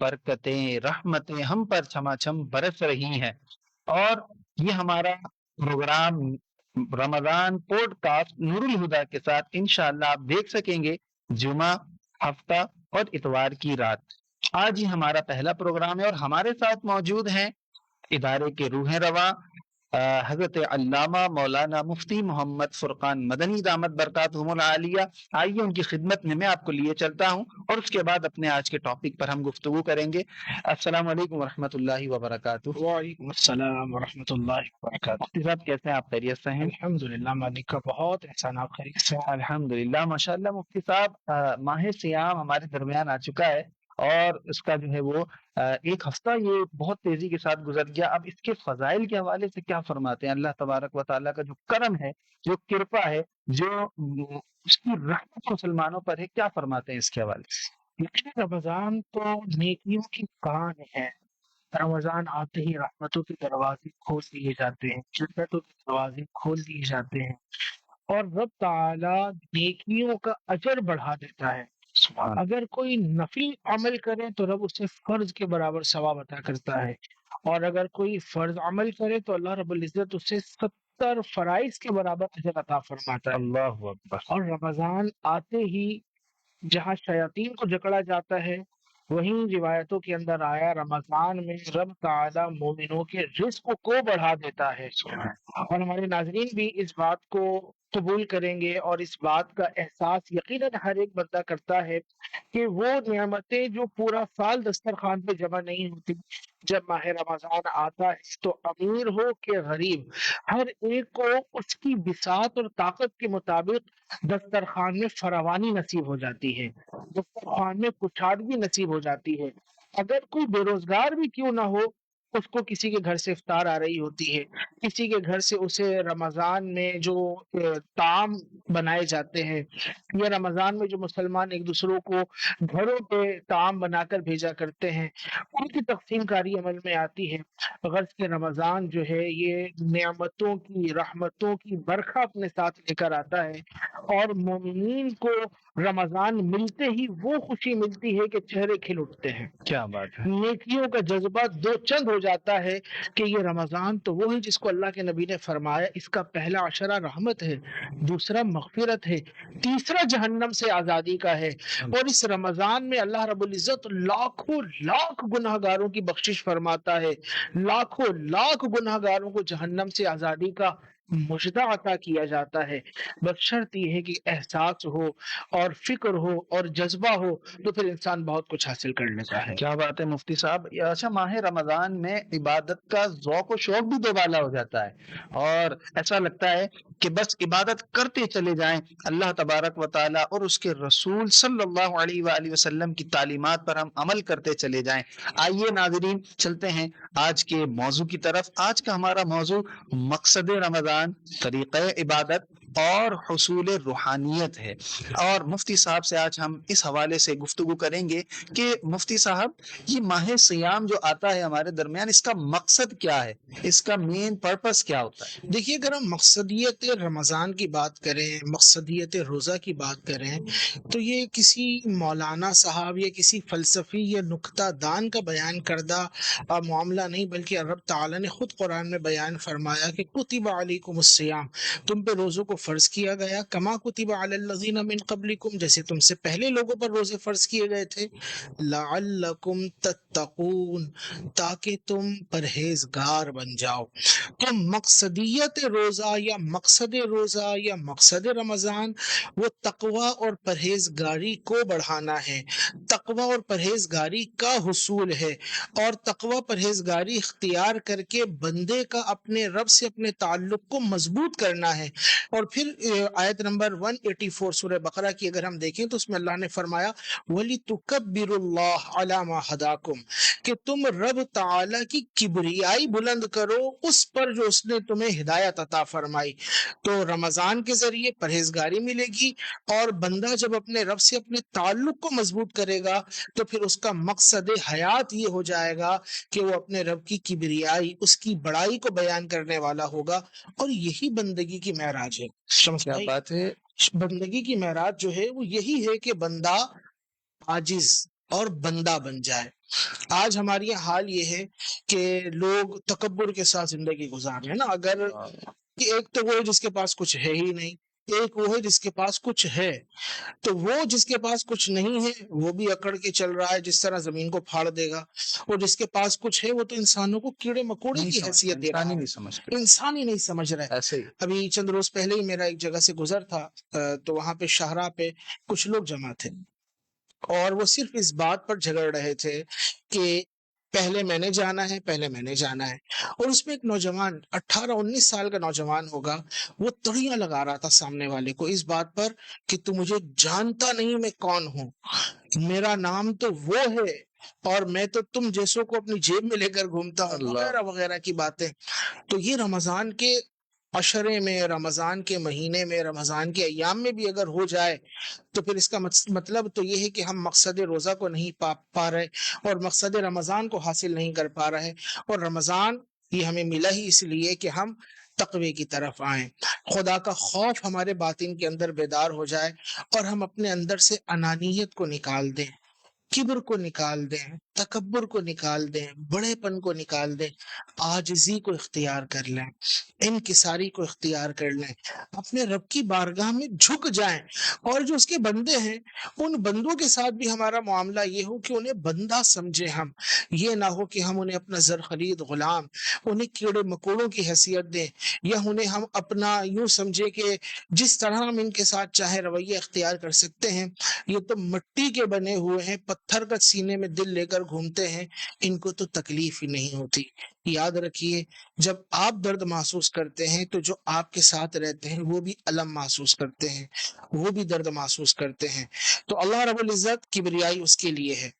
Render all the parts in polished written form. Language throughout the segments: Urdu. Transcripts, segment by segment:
برکتیں رحمتیں ہم پر چھماچھم برس رہی ہیں، اور یہ ہمارا پروگرام رمضان پوڈ کاسٹ نور الہدا کے ساتھ انشاءاللہ آپ دیکھ سکیں گے جمعہ، ہفتہ اور اتوار کی رات۔ آج ہی ہمارا پہلا پروگرام ہے، اور ہمارے ساتھ موجود ہیں ادارے کے روح رواں حضرت علامہ مولانا مفتی محمد فرقان مدنی دامت برکاتہم العالیہ۔ آئیے ان کی خدمت میں آپ کو لیے چلتا ہوں، اور اس کے بعد اپنے آج کے ٹاپک پر ہم گفتگو کریں گے۔ السلام علیکم ورحمۃ اللہ وبرکاتہ۔ وعلیکم السلام ورحمۃ اللہ وبرکاتہ۔ مفتی صاحب کیسے ہیں آپ؟ خیریت سے ہیں؟ الحمدللہ، مالک کا بہت احسان، آپ خیریت سے ہیں؟ الحمدللہ ماشاء اللہ۔ مفتی صاحب ماہ سیام ہمارے درمیان آ چکا ہے، اور اس کا جو ہے وہ ایک ہفتہ یہ بہت تیزی کے ساتھ گزر گیا۔ اب اس کے فضائل کے حوالے سے کیا فرماتے ہیں؟ اللہ تبارک و تعالیٰ کا جو کرم ہے، جو کرپا ہے، جو اس کی رحمت مسلمانوں پر ہے، کیا فرماتے ہیں اس کے حوالے سے؟ لیکن رمضان تو نیکیوں کی کان ہے۔ رمضان آتے ہی رحمتوں کے دروازے کھول دیے جاتے ہیں، جنتوں کے دروازے کھول دیے جاتے ہیں، اور رب تعالی نیکیوں کا اجر بڑھا دیتا ہے۔ سبحان اگر کوئی نفل عمل کرے تو رب اسے فرض کے برابر ثواب عطا کرتا ہے، اور اگر کوئی فرض عمل کرے تو اللہ رب العزت اسے 70 فرائض کے برابر اجر عطا فرماتا ہے۔ اللہ اکبر۔ اور رمضان آتے ہی جہاں شیاطین کو جکڑا جاتا ہے، وہیں روایتوں کے اندر آیا رمضان میں رب تعالی مومنوں کے رزق کو بڑھا دیتا ہے۔ اور ہمارے ناظرین بھی اس بات کو قبول کریں گے، اور اس بات کا احساس یقیناً ہر ایک بندہ کرتا ہے کہ وہ نعمتیں جو پورا سال دسترخوان پہ جمع نہیں ہوتی، جب ماہ رمضان آتا ہے تو امیر ہو کہ غریب، ہر ایک کو اس کی بساط اور طاقت کے مطابق دسترخوان میں فراوانی نصیب ہو جاتی ہے، دسترخوان میں کچھادگی نصیب ہو جاتی ہے۔ اگر کوئی بے روزگار بھی کیوں نہ ہو، اس کو کسی کے گھر سے افطار آ رہی ہوتی ہے، کسی کے گھر سے اسے رمضان میں جو طعام بنائے جاتے ہیں، یا رمضان میں جو مسلمان ایک دوسروں کو گھروں پہ طعام بنا کر بھیجا کرتے ہیں، ان کی تقسیم کاری عمل میں آتی ہے۔ غرض کہ رمضان جو ہے یہ نعمتوں کی، رحمتوں کی برکھا اپنے ساتھ لے کر آتا ہے، اور مومنین کو رمضان ملتے ہی وہ خوشی ملتی ہے کہ چہرے کھل اٹھتے ہیں، کیا بات ہے۔ نیکیوں کا جذبہ دو چند ہو جاتا ہے کہ یہ رمضان تو وہ ہے جس کو اللہ کے نبی نے فرمایا اس کا پہلا عشرہ رحمت ہے، دوسرا مغفرت ہے، تیسرا جہنم سے آزادی کا ہے۔ اور اس رمضان میں اللہ رب العزت لاکھوں لاکھ گناہ گاروں کی بخشش فرماتا ہے، لاکھوں لاکھ گناہ گاروں کو جہنم سے آزادی کا مجدہ عطا کیا جاتا ہے۔ بس شرط یہ ہے کہ احساس ہو اور فکر ہو اور جذبہ ہو، تو پھر انسان بہت کچھ حاصل کر لیتا ہے۔ کیا بات ہے مفتی صاحب۔ اچھا، ماہ رمضان میں عبادت کا ذوق و شوق بھی دوبالا ہو جاتا ہے، اور ایسا لگتا ہے کہ بس عبادت کرتے چلے جائیں، اللہ تبارک و تعالیٰ اور اس کے رسول صلی اللہ علیہ وآلہ وسلم کی تعلیمات پر ہم عمل کرتے چلے جائیں۔ آئیے ناظرین چلتے ہیں آج کے موضوع کی طرف۔ آج کا ہمارا موضوع مقصد رمضان، طریقہ عبادت اور حصول روحانیت ہے، اور مفتی صاحب سے آج ہم اس حوالے سے گفتگو کریں گے کہ مفتی صاحب یہ ماہ سیام جو آتا ہے ہمارے درمیان، اس کا مقصد کیا ہے، اس کا مین پرپس کیا ہوتا ہے؟ دیکھیے، اگر ہم مقصدیت رمضان کی بات کریں، مقصدیت روزہ کی بات کریں، تو یہ کسی مولانا صاحب یا کسی فلسفی یا نکتہ دان کا بیان کردہ معاملہ نہیں، بلکہ رب تعالیٰ نے خود قرآن میں بیان فرمایا کہ کتب علیکم الصیام، تم پہ روزوں کو فرض کیا گیا، کما کتب علی الذین من قبلکم، جیسے تم سے پہلے لوگوں پر روزے فرض کیے گئے تھے، لعلکم تتقون، تاکہ تم پرہیزگار بن جاؤ۔ تو مقصدیت روزہ یا مقصد رمضان وہ تقوی اور پرہیزگاری کو بڑھانا ہے، تقوی اور پرہیزگاری کا حصول ہے، اور تقوی پرہیزگاری اختیار کر کے بندے کا اپنے رب سے اپنے تعلق کو مضبوط کرنا ہے۔ اور پھر آیت نمبر 184 سورہ بقرہ کی اگر ہم دیکھیں تو اس میں اللہ نے فرمایا وَلِتُكَبِّرُوا اللَّهَ عَلَى مَا هَدَاكُمْ، کہ تم رب تعالی کی کبریائی بلند کرو اس پر جو اس نے تمہیں ہدایت عطا فرمائی۔ تو رمضان کے ذریعے پرہیزگاری ملے گی، اور بندہ جب اپنے رب سے اپنے تعلق کو مضبوط کرے گا تو پھر اس کا مقصد حیات یہ ہو جائے گا کہ وہ اپنے رب کی کبریائی، اس کی بڑائی کو بیان کرنے والا ہوگا، اور یہی بندگی کی معراج ہے۔ کیا بات ہے۔ بندگی کی معراج جو ہے وہ یہی ہے کہ بندہ عاجز، اور بندہ بن جائے۔ آج ہماری یہاں حال یہ ہے کہ لوگ تکبر کے ساتھ زندگی گزار رہے ہیں نا، اگر کہ ایک تو وہ ہے جس کے پاس کچھ ہے ہی نہیں، ایک وہ ہے جس کے پاس کچھ ہے، تو وہ جس کے پاس کچھ نہیں ہے وہ بھی اکڑ کے چل رہا ہے جس طرح زمین کو پھاڑ دے گا، اور جس کے پاس کچھ ہے وہ تو انسانوں کو کیڑے مکوڑے نہیں کی سمجھتا، حیثیت دے انسان رہا ہی ہے، نہیں سمجھتا، انسان ہی نہیں سمجھ رہا ہے۔ ایسے ہی۔ ابھی چند روز پہلے ہی میرا ایک جگہ سے گزر تھا، تو وہاں پہ شاہراہ پہ کچھ لوگ جمع تھے، اور وہ صرف اس بات پر جھگڑ رہے تھے کہ پہلے میں نے جانا ہے، پہلے میں نے جانا ہے۔ اور اس میں ایک نوجوان 18-19 سال کا نوجوان ہوگا، وہ تڑیاں لگا رہا تھا سامنے والے کو اس بات پر کہ تو مجھے جانتا نہیں میں کون ہوں، میرا نام تو وہ ہے اور میں تو تم جیسوں کو اپنی جیب میں لے کر گھومتا ہوں، اللہ، وغیرہ وغیرہ کی باتیں۔ تو یہ رمضان کے عشرے میں، رمضان کے مہینے میں، رمضان کے ایام میں بھی اگر ہو جائے تو پھر اس کا مطلب تو یہ ہے کہ ہم مقصد روزہ کو نہیں پا رہے، اور مقصد رمضان کو حاصل نہیں کر پا رہے، اور رمضان یہ ہمیں ملا ہی اس لیے کہ ہم تقوی کی طرف آئیں، خدا کا خوف ہمارے باطن کے اندر بیدار ہو جائے، اور ہم اپنے اندر سے انانیت کو نکال دیں، کبر کو نکال دیں، تکبر کو نکال دیں، بڑے پن کو نکال دیں، عاجزی کو اختیار کر لیں، انکساری کو اختیار کر لیں، اپنے رب کی بارگاہ میں جھک جائیں، اور جو اس کے بندے ہیں ان بندوں کے ساتھ بھی ہمارا معاملہ یہ ہو کہ انہیں بندہ سمجھے ہم، یہ نہ ہو کہ ہم انہیں اپنا زر خرید غلام، انہیں کیڑے مکوڑوں کی حیثیت دیں، یا انہیں ہم اپنا یوں سمجھے کہ جس طرح ہم ان کے ساتھ چاہے رویہ اختیار کر سکتے ہیں، یہ تو مٹی کے بنے ہوئے ہیں، پتھر کا سینے میں دل لے کر گھومتے ہیں، ان کو تو تکلیف ہی نہیں ہوتی۔ یاد رکھیے، جب آپ درد محسوس کرتے ہیں تو جو آپ کے ساتھ رہتے ہیں وہ بھی الم محسوس کرتے ہیں، وہ بھی درد محسوس کرتے ہیں۔ تو اللہ رب العزت کبریائی اس کے لیے ہے،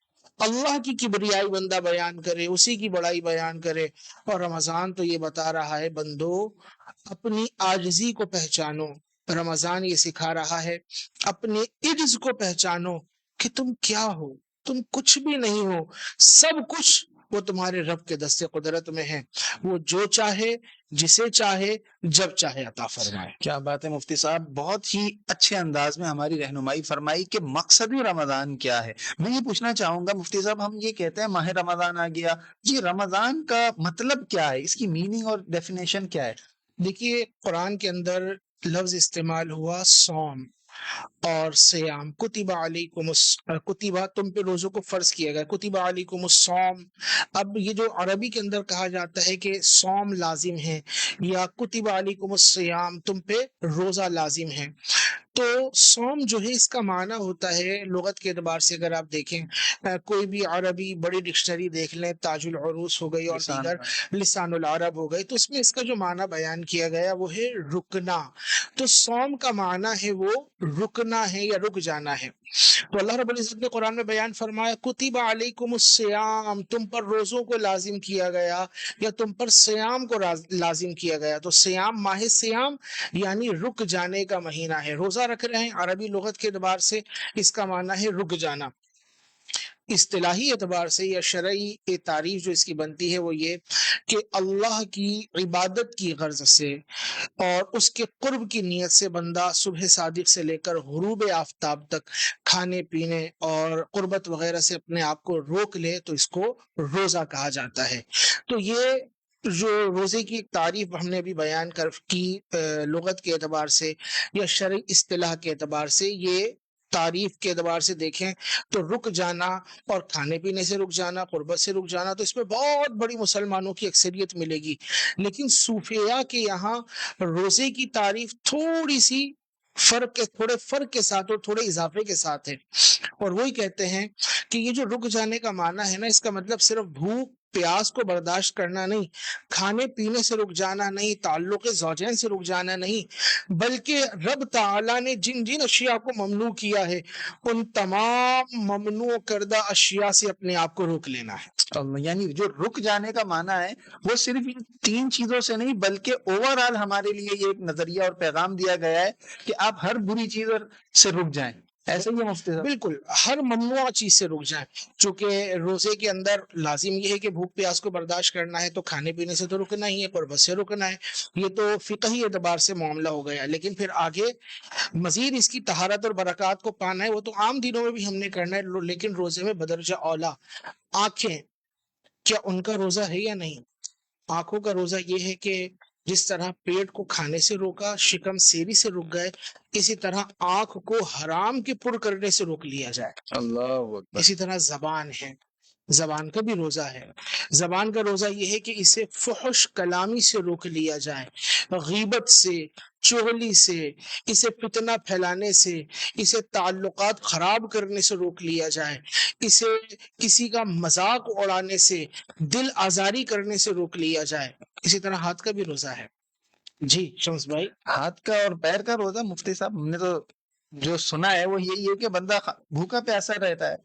اللہ کی کبریائی بندہ بیان کرے، اسی کی بڑائی بیان کرے، اور رمضان تو یہ بتا رہا ہے بندو اپنی عاجزی کو پہچانو، رمضان یہ سکھا رہا ہے اپنے عجز کو پہچانو کہ تم کیا ہو، تم کچھ بھی نہیں ہو، سب کچھ وہ تمہارے رب کے دست قدرت میں ہے، وہ جو چاہے جسے چاہے جب چاہے عطا فرمائے۔ کیا بات ہے مفتی صاحب، بہت ہی اچھے انداز میں ہماری رہنمائی فرمائی کہ مقصد رمضان کیا ہے۔ میں یہ پوچھنا چاہوں گا مفتی صاحب، ہم یہ کہتے ہیں ماہ رمضان آ گیا، یہ رمضان کا مطلب کیا ہے، اس کی میننگ اور ڈیفینیشن کیا ہے؟ دیکھیے، قرآن کے اندر لفظ استعمال ہوا صوم اور سیام، کتبہ تم پہ روزوں کو فرض کیا گیا، کتبہ علیکم الصوم۔ اب یہ جو عربی کے اندر کہا جاتا ہے کہ صوم لازم ہے، یا کتبہ علیکم الصیام تم پہ روزہ لازم ہے، تو صوم جو ہے اس کا معنی ہوتا ہے لغت کے اعتبار سے اگر آپ دیکھیں، کوئی بھی عربی بڑی ڈکشنری دیکھ لیں، تاج العروس ہو گئی اور دیگر لسان العرب ہو گئی، تو اس میں اس کا جو معنی بیان کیا گیا وہ ہے رکنا۔ تو صوم کا معنی ہے وہ رکنا ہے یا رک جانا ہے۔ تو اللہ رب العزت نے قرآن میں بیان فرمایا کتب علیکم الصیام، تم پر روزوں کو لازم کیا گیا، یا تم پر سیام کو لازم کیا گیا۔ تو سیام، ماہ سیام یعنی رک جانے کا مہینہ ہے، روزہ رکھ رہے ہیں، عربی لغت کے اعتبار سے اس کا معنی ہے رک جانا۔ اصطلاحی اعتبار سے یا شرعی تعریف جو اس کی بنتی ہے وہ یہ کہ اللہ کی عبادت کی غرض سے اور اس کے قرب کی نیت سے بندہ صبح صادق سے لے کر غروب آفتاب تک کھانے پینے اور قربت وغیرہ سے اپنے آپ کو روک لے تو اس کو روزہ کہا جاتا ہے۔ تو یہ جو روزے کی ایک تعریف ہم نے ابھی بیان کی لغت کے اعتبار سے یا شرعی اصطلاح کے اعتبار سے، یہ تعریف کے اعتبار سے دیکھیں تو رک جانا اور کھانے پینے سے رک جانا، قربت سے رک جانا، تو اس میں بہت بڑی مسلمانوں کی اکثریت ملے گی۔ لیکن صوفیاء کے یہاں روزے کی تعریف تھوڑی سی تھوڑے فرق کے ساتھ اور تھوڑے اضافے کے ساتھ ہے، اور وہی کہتے ہیں کہ یہ جو رک جانے کا معنی ہے نا، اس کا مطلب صرف بھوک پیاس کو برداشت کرنا نہیں، کھانے پینے سے رک جانا نہیں، تعلق زوجین سے رک جانا نہیں، بلکہ رب تعالیٰ نے جن جن اشیاء کو ممنوع کیا ہے ان تمام ممنوع کردہ اشیاء سے اپنے آپ کو روک لینا ہے۔ یعنی جو رک جانے کا معنی ہے وہ صرف ان 3 چیزوں سے نہیں بلکہ اوور آل ہمارے لیے یہ ایک نظریہ اور پیغام دیا گیا ہے کہ آپ ہر بری چیز سے رک جائیں، ایسے ہی ہے مفتی صاحب؟ بالکل ہر ممنوع چیز سے رک جائیں، چونکہ روزے کے اندر لازم یہ ہے کہ بھوک پیاس کو برداشت کرنا ہے، تو کھانے پینے سے تو رکنا ہی ہے، قربت سے رکنا ہے، یہ تو فقہی اعتبار سے معاملہ ہو گیا، لیکن پھر آگے مزید اس کی طہارت اور برکات کو پانا ہے، وہ تو عام دنوں میں بھی ہم نے کرنا ہے، لیکن روزے میں بدرجہ اولا آنکھیں، کیا ان کا روزہ ہے یا نہیں؟ آنکھوں کا روزہ یہ ہے کہ جس طرح پیٹ کو کھانے سے روکا، شکم سیری سے رک گئے، اسی طرح آنکھ کو حرام کے پر کرنے سے روک لیا جائے۔ اللہ اکبر۔ اسی طرح زبان ہے، زبان کا بھی روزہ ہے، زبان کا روزہ یہ ہے کہ اسے فحش کلامی سے روک لیا جائے، غیبت سے، چغلی سے، اسے فتنہ پھیلانے سے، اسے تعلقات خراب کرنے سے روک لیا جائے، اسے کسی کا مذاق اڑانے سے، دل آزاری کرنے سے روک لیا جائے۔ اسی طرح ہاتھ کا بھی روزہ ہے۔ جی شمس بھائی۔ ہاتھ کا اور پیر کا روزہ مفتی صاحب ہم نے تو جو سنا ہے وہ یہی ہے کہ بندہ بھوکا پیاسا رہتا ہے،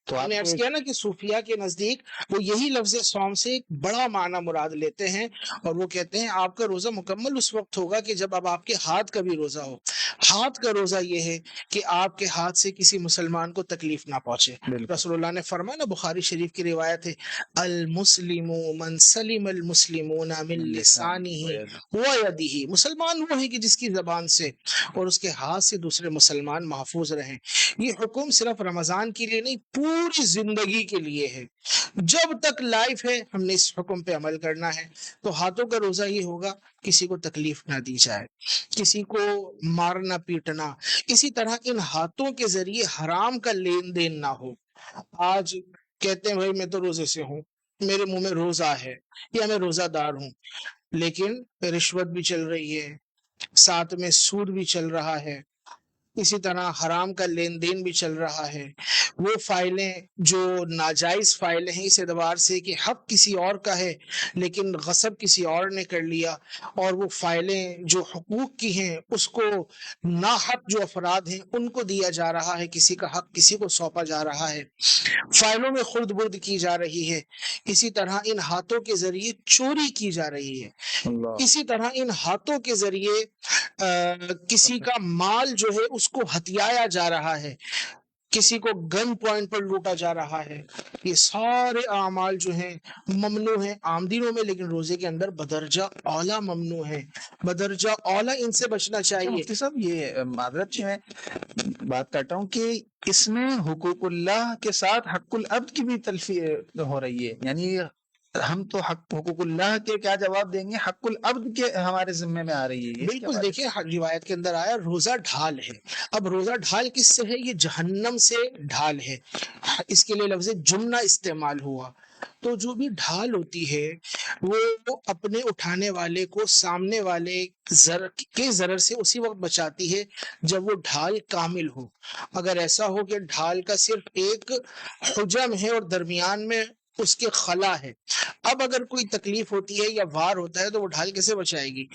تو ہم آپ نے عرض کیا نا کہ صوفیہ کے نزدیک وہ یہی لفظ صوم سے ایک بڑا معنی مراد لیتے ہیں، اور وہ کہتے ہیں آپ کا روزہ مکمل اس وقت ہوگا کہ جب اب آپ کے ہاتھ کا بھی روزہ ہو۔ ہاتھ کا روزہ یہ ہے کہ آپ کے ہاتھ سے کسی مسلمان کو تکلیف نہ پہنچے۔ بالکل رسول اللہ نے فرمایا نا، بخاری شریف کی روایت ہے، المسلم من سلم المسلمون من لسانه ویدہ، مسلمان وہ ہے کہ جس کی زبان سے اور اس کے ہاتھ سے دوسرے مسلمان محفوظ رہیں۔ یہ حکم صرف رمضان کے لیے نہیں، پوری زندگی کے لیے ہے، جب تک لائف ہے ہم نے اس حکم پہ عمل کرنا ہے۔ تو ہاتھوں کا روزہ یہ ہوگا کسی کو تکلیف نہ دی جائے، کسی کو مارنا پیٹنا، اسی طرح ان ہاتھوں کے ذریعے حرام کا لین دین نہ ہو۔ آج کہتے ہیں بھائی میں تو روزے سے ہوں، میرے منہ میں روزہ ہے یا میں روزہ دار ہوں، لیکن رشوت بھی چل رہی ہے، ساتھ میں سود بھی چل رہا ہے، اسی طرح حرام کا لین دین بھی چل رہا ہے۔ وہ فائلیں جو ناجائز فائلیں ہیں اس اعتبار سے کہ حق کسی اور کا ہے لیکن غصب کسی اور نے کر لیا، اور وہ فائلیں جو حقوق کی ہیں اس کو ناحق جو افراد ہیں ان کو دیا جا رہا ہے، کسی کا حق کسی کو سونپا جا رہا ہے، فائلوں میں خرد برد کی جا رہی ہے، اسی طرح ان ہاتھوں کے ذریعے چوری کی جا رہی ہے، اللہ اسی طرح ان ہاتھوں کے ذریعے کسی کا مال جو ہے اس کو ہتھیایا جا رہا ہے، کسی کو گن پوائنٹ پر لوٹا جا رہا ہے۔ یہ سارے اعمال جو ہیں ممنوع ہیں عام دنوں میں، لیکن روزے کے اندر بدرجہ اولا ممنوع ہے، بدرجہ اولا ان سے بچنا چاہیے۔ مفتی صاحب یہ معذرت سے میں بات کرتا ہوں کہ اس میں حقوق اللہ کے ساتھ حق العبد کی بھی تلفی ہو رہی ہے، یعنی ہم تو حقوق اللہ کے کیا جواب دیں گے، حق العبد کے ہمارے ذمے میں آ رہی ہے۔ بالکل، دیکھیں روایت کے اندر آیا روزہ ڈھال ہے، اب روزہ ڈھال کس سے ہے؟ یہ جہنم سے ڈھال ہے، اس کے لیے لفظ جمنہ استعمال ہوا۔ تو جو بھی ڈھال ہوتی ہے وہ اپنے اٹھانے والے کو سامنے والے کے ضرر سے اسی وقت بچاتی ہے جب وہ ڈھال کامل ہو۔ اگر ایسا ہو کہ ڈھال کا صرف ایک حجم ہے اور درمیان میں اس کے خلا ہے، اب اگر کوئی تکلیف ہوتی ہے یا وار ہوتا ہے تو وہ ڈھال کیسے بچائے گی؟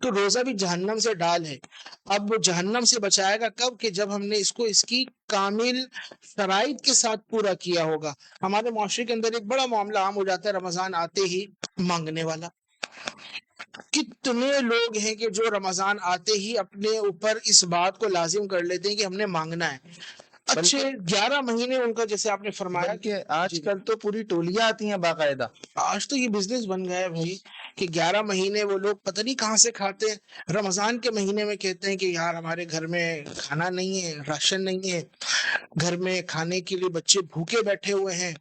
تو روزہ بھی جہنم سے ڈھال ہے۔ اب وہ جہنم سے بچائے گا کب؟ کہ جب ہم نے اس کو اس کی کامل شرائط کے ساتھ پورا کیا ہوگا۔ ہمارے معاشرے کے اندر ایک بڑا معاملہ عام ہو جاتا ہے رمضان آتے ہی مانگنے والا۔ کتنے لوگ ہیں کہ جو رمضان آتے ہی اپنے اوپر اس بات کو لازم کر لیتے ہیں کہ ہم نے مانگنا ہے، اچھے 11 مہینے ان کا، جیسے آپ نے فرمایا کہ آج کل تو پوری ٹولیاں آتی ہیں باقاعدہ، آج تو یہ بزنس بن گیا ہے بھائی کہ 11 مہینے وہ لوگ پتہ نہیں کہاں سے کھاتے ہیں۔ رمضان کے مہینے میں کہتے ہیں کہ یار ہمارے گھر میں کھانا نہیں ہے، راشن نہیں ہے، گھر میں کھانے کے لیے بچے بھوکے بیٹھے ہوئے ہیں،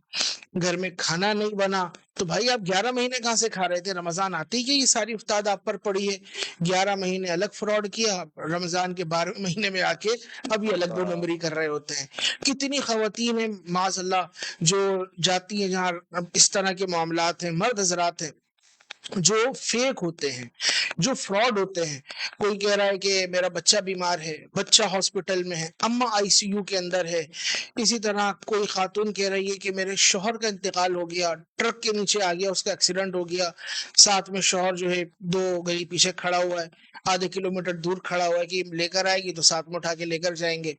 گھر میں کھانا نہیں بنا۔ تو بھائی آپ 11 مہینے کہاں سے کھا رہے تھے؟ رمضان آتے ہی یہ ساری افتاد آپ پر پڑی ہے۔ 11 مہینے الگ فراڈ کیا، رمضان کے 12 مہینے میں آ کے اب یہ الگ 2 نمبری کر رہے ہوتے ہیں۔ کتنی خواتین ہیں معاذ اللہ جو جاتی ہیں جہاں اس طرح کے معاملات ہیں، مرد حضرات ہیں جو فیک ہوتے ہیں، جو فراڈ ہوتے ہیں۔ کوئی کہہ رہا ہے کہ میرا بچہ بیمار ہے، بچہ ہاسپٹل میں ہے، اماں آئی سی یو کے اندر ہے۔ اسی طرح کوئی خاتون کہہ رہی ہے کہ میرے شوہر کا انتقال ہو گیا، ٹرک کے نیچے آ گیا، اس کا ایکسیڈنٹ ہو گیا، ساتھ میں شوہر جو ہے 2 گلی پیچھے کھڑا ہوا ہے، آدھے کلومیٹر دور کھڑا ہوا ہے کہ لے کر آئے گی تو ساتھ میں اٹھا کے لے کر جائیں گے۔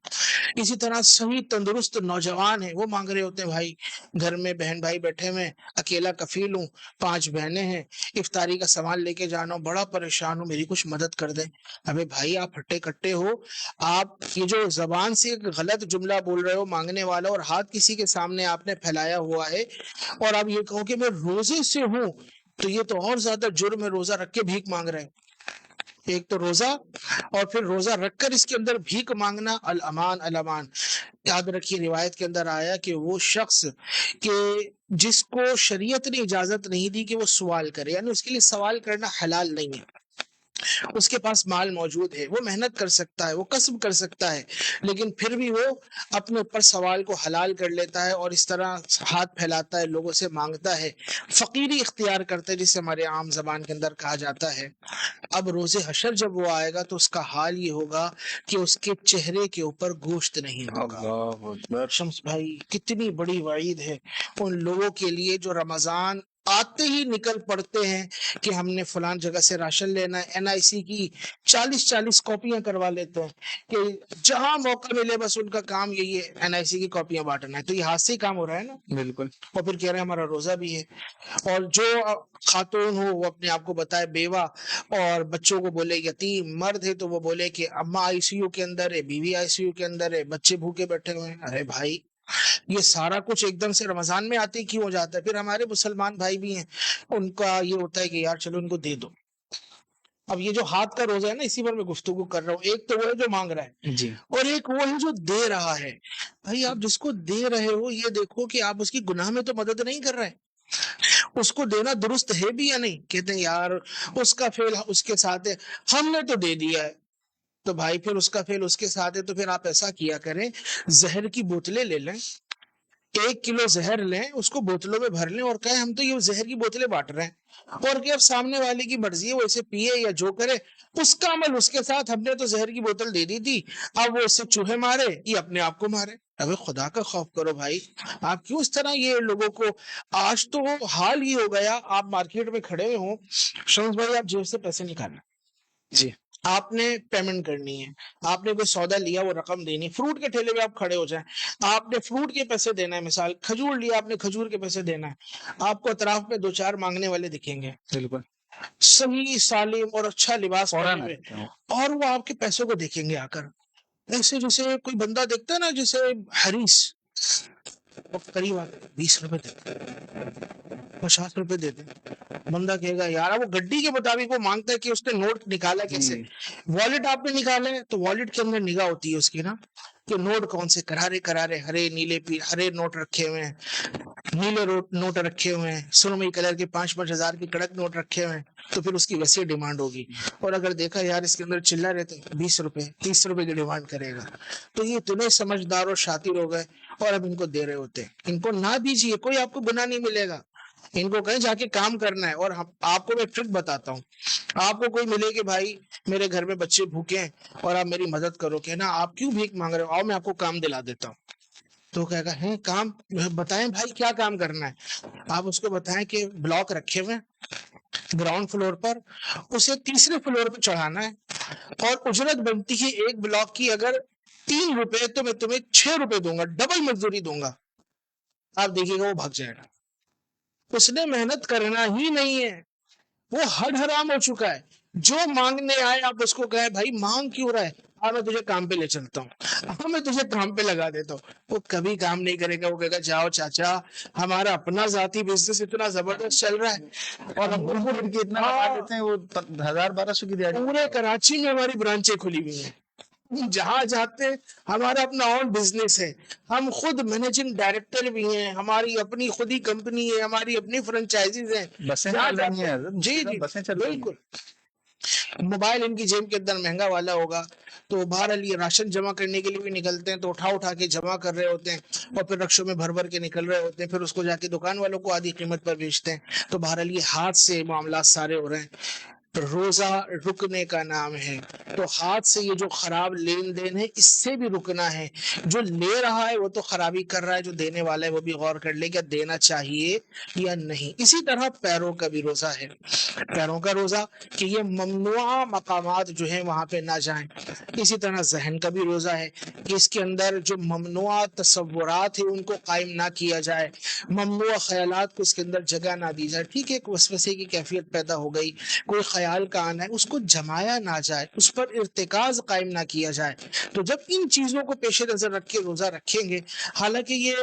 اسی طرح صحیح تندرست نوجوان ہیں، وہ مانگ رہے ہوتے ہیں بھائی گھر میں بہن بھائی بیٹھے ہوئے، اکیلا کفیل ہوں، 5 بہنیں ہیں، افطاری کا سامان لے کے جانا ہوں، بڑا پریشان ہوں، میری کچھ مدد کر دیں۔ ابے بھائی آپ ہٹے کٹے ہو، آپ یہ جو زبان سے ایک غلط جملہ بول رہے ہو مانگنے والا، اور ہاتھ کسی کے سامنے آپ نے پھیلایا ہوا ہے، اور آپ یہ کہو کہ میں روزے سے ہوں، تو یہ تو اور زیادہ جرم ہے، روزہ رکھ کے بھیک مانگ رہے ہیں۔ ایک تو روزہ، اور پھر روزہ رکھ کر اس کے اندر بھیک مانگنا، الامان الامان۔ یاد رکھیے روایت کے اندر آیا کہ وہ شخص کہ جس کو شریعت نے اجازت نہیں دی کہ وہ سوال کرے، یعنی اس کے لیے سوال کرنا حلال نہیں ہے، اس کے پاس مال موجود ہے، وہ محنت کر سکتا ہے، وہ کسب کر سکتا ہے، لیکن پھر بھی وہ اپنے اوپر سوال کو حلال کر لیتا ہے اور اس طرح ہاتھ پھیلاتا ہے، لوگوں سے مانگتا ہے، فقیری اختیار کرتا ہے، جسے ہمارے عام زبان کے اندر کہا جاتا ہے۔ اب روز حشر جب وہ آئے گا تو اس کا حال یہ ہوگا کہ اس کے چہرے کے اوپر گوشت نہیں ہوگا۔ اللہ اکبر۔ شمس بھائی کتنی بڑی وعید ہے ان لوگوں کے لیے جو رمضان آتے ہی نکل پڑتے ہیں کہ ہم نے فلان جگہ سے راشن لینا ہے، NIC کی 40 کاپیاں کروا لیتے ہیں کہ جہاں موقع ملے بس ان کا کام یہی ہے NIC کی کاپیاں بانٹنا ہے، تو یہ ہاتھ سے ہی کام ہو رہا ہے نا، بالکل۔ اور پھر کہہ رہے ہیں ہمارا روزہ بھی ہے۔ اور جو خاتون ہو وہ اپنے آپ کو بتائے بیوہ، اور بچوں کو بولے یتیم، مرد ہے تو وہ بولے کہ اماں ICU کے اندر ہے، بیوی ICU کے اندر ہے، بچے بھوکے بیٹھے ہوئے ہیں۔ ارے بھائی یہ سارا کچھ ایک دم سے رمضان میں آتے کیوں ہو جاتا ہے؟ پھر ہمارے مسلمان بھائی بھی ہیں، ان کا یہ ہوتا ہے کہ یار چلو ان کو دے دو۔ اب یہ جو ہاتھ کا روزہ ہے نا، اسی پر میں گفتگو کر رہا ہوں، ایک تو وہ ہے جو مانگ رہا ہے، جی اور ایک وہ ہے جو دے رہا ہے۔ بھائی آپ جس کو دے رہے ہو یہ دیکھو کہ آپ اس کی گناہ میں تو مدد نہیں کر رہے، اس کو دینا درست ہے بھی یا نہیں؟ کہتے ہیں یار اس کا فعل اس کے ساتھ ہے، ہم نے تو دے دیا ہے۔ تو بھائی پھر اس کا فعل اس کے ساتھ ہے، تو پھر آپ ایسا کیا کریں، زہر کی بوتلیں لے لیں، 1 کلو زہر لیں، اس کو بوتلوں میں بھر لیں، اور کہیں ہم تو یہ زہر کی بوتلیں بانٹ رہے ہیں، اور کہ اب سامنے والے کی مرضی ہے وہ اسے پیے یا جو کرے، اس کا عمل اس کے ساتھ، ہم نے تو زہر کی بوتل دے دی تھی، اب وہ اس سے چوہے مارے یا اپنے آپ کو مارے۔ ابھی خدا کا خوف کرو بھائی، آپ کیوں اس طرح یہ لوگوں کو؟ آج تو حال یہ ہو گیا، آپ مارکیٹ میں کھڑے ہوئے ہوں، شمس بھائی آپ جیب سے پیسے نکالیں، جی آپ نے پیمنٹ کرنی ہے، آپ نے کوئی سودا لیا وہ رقم دینی، فروٹ کے ٹھیلے میں آپ کھڑے ہو جائیں، آپ نے فروٹ کے پیسے دینا ہے، مثال کھجور لیا آپ نے کھجور کے پیسے دینا ہے، آپ کو اطراف میں 2 4 مانگنے والے دکھیں گے، بالکل، صحیح سالم اور اچھا لباس پہنے فوراً ہوئے، آتا ہوں۔ اور وہ آپ کے پیسوں کو دیکھیں گے آ کر، ایسے جیسے کوئی بندہ دیکھتا ہے نا جیسے حریص، وہ قریب آ کے 20 روپے دے، 50 روپے دے دیں، بندہ کہے گا یار، وہ گڈی کے مطابق وہ مانگتا ہے کہ اس نے نوٹ نکالا کیسے، جی والٹ آپ نے نکالے تو والٹ کے اندر نگاہ ہوتی ہے اس کی نا، کہ نوٹ کون سے کرارے کرارے ہرے نیلے ہرے نوٹ رکھے ہوئے ہیں، نیلے نوٹ رکھے ہوئے ہیں، سرمئی کلر کے 5 ہزار کے کڑک نوٹ رکھے ہوئے ہیں، تو پھر اس کی ویسی ڈیمانڈ ہوگی۔ اور اگر دیکھا یار اس کے اندر چلہ رہتے 20 روپے 30 روپے کی ڈیمانڈ کرے گا، تو یہ اتنے سمجھدار اور شاطر ہو گئے، اور اب ان کو دے رہے ہوتے ہیں۔ ان کو نہ دیجیے، کوئی آپ کو گناہ نہیں ملے گا، ان کو کہیں جا کے کام کرنا ہے۔ اور آپ کو میں ٹرک بتاتا ہوں، آپ کو کوئی ملے کہ بھائی میرے گھر میں بچے بھوکے ہیں اور آپ میری مدد کرو، کہنا آپ کیوں بھیک مانگ رہے ہو، آؤ میں آپ کو کام دلا دیتا ہوں۔ تو کہے گا ہے کام، بتائیں بھائی کیا کام کرنا ہے؟ آپ اس کو بتائیں کہ بلاک رکھے ہوئے گراؤنڈ فلور پر، اسے تیسرے فلور پہ چڑھانا ہے، اور اجرت بنتی ہے ایک بلاک کی اگر 3 روپے، تو میں تمہیں 6 روپے دوں گا، ڈبل مزدوری دوں گا۔ آپ دیکھیے گا وہ بھاگ جائے گا، اس نے محنت کرنا ہی نہیں ہے، وہ ہڈ حرام ہو چکا ہے۔ جو مانگنے آئے آپ اس کو کہیں بھائی مانگ کیوں رہا ہے، ہاں میں تجھے کام پہ لے چلتا ہوں، ہاں میں تجھے کام پہ لگا دیتا ہوں، وہ کبھی کام نہیں کرے گا، وہ کہے گا جاؤ چاچا ہمارا اپنا ذاتی بزنس اتنا زبردست چل رہا ہے، اور ہم اتنا بتا دیتے ہیں، وہ 1000-1200 کی دیہڑی۔ پورے کراچی میں ہماری برانچیں کھلی ہوئی ہیں، جہاں جاتے ہمارا اپنا اون بزنس ہے، ہم خود مینیجنگ ڈائریکٹر بھی ہیں، ہماری اپنی خود ہی کمپنی ہے، ہماری اپنی فرنچائزیز ہیں، بسیں جہاں چل رہی ہیں جاتے حضرت، جی جی بسیں چل رہی ہیں۔ بالکل۔ موبائل ان کی جیب کے اندر مہنگا والا ہوگا، تو بہرحال یہ راشن جمع کرنے کے لیے بھی نکلتے ہیں، تو اٹھا کے جمع کر رہے ہوتے ہیں، اور پھر رکشوں میں بھر کے نکل رہے ہوتے ہیں، پھر اس کو جا کے دکان والوں کو آدھی قیمت پر بیچتے ہیں، تو بہرحال یہ ہاتھ سے معاملات سارے ہو رہے ہیں۔ روزہ رکنے کا نام ہے، تو ہاتھ سے یہ جو خراب لین دین ہے اس سے بھی رکنا ہے۔ جو لے رہا ہے وہ تو خرابی کر رہا ہے، جو دینے والا ہے وہ بھی غور کر لے کیا دینا چاہیے یا نہیں۔ اسی طرح پیروں کا بھی روزہ ہے، پیروں کا روزہ کہ یہ ممنوع مقامات جو ہیں وہاں پہ نہ جائیں۔ اسی طرح ذہن کا بھی روزہ ہے کہ اس کے اندر جو ممنوع تصورات ہیں ان کو قائم نہ کیا جائے، ممنوع خیالات کو اس کے اندر جگہ نہ دی جائے۔ ٹھیک ہے، ایک وسوسے کی کیفیت پیدا ہو گئی، کوئی خیال کا آنا ہے، اس کو جمایا نہ جائے، اس پر ارتکاز قائم نہ کیا جائے۔ تو جب ان چیزوں کو پیش نظر رکھ کے روزہ رکھیں گے، حالانکہ یہ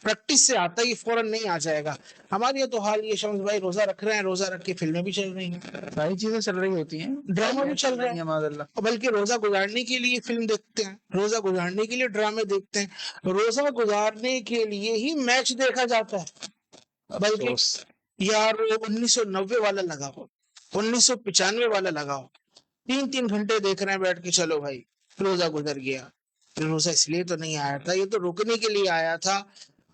پریکٹس سے آتا ہے، یہ فوراً نہیں آ جائے گا۔ ہمارے یہاں تو حال یہ شمس بھائی روزہ رکھ رہے ہیں، روزہ رکھ کے فلمیں بھی چل رہی ہیں، ساری چیزیں چل رہی ہوتی ہیں، ڈرامہ بھی چل رہا ہے، معاذ اللہ۔ اور بلکہ روزہ گزارنے کے لیے فلم دیکھتے ہیں، روزہ گزارنے کے لیے ڈرامے دیکھتے ہیں، روزہ گزارنے کے لیے ہی میچ دیکھا جاتا ہے۔ بلکہ افسوس۔ یار 1990 والا لگاؤ، 1995 والا لگاؤ، 3 گھنٹے دیکھ رہے ہیں بیٹھ کے، چلو بھائی روزہ گزر گیا۔ روزہ اس لیے تو نہیں آیا تھا، یہ تو روکنے کے لیے آیا تھا۔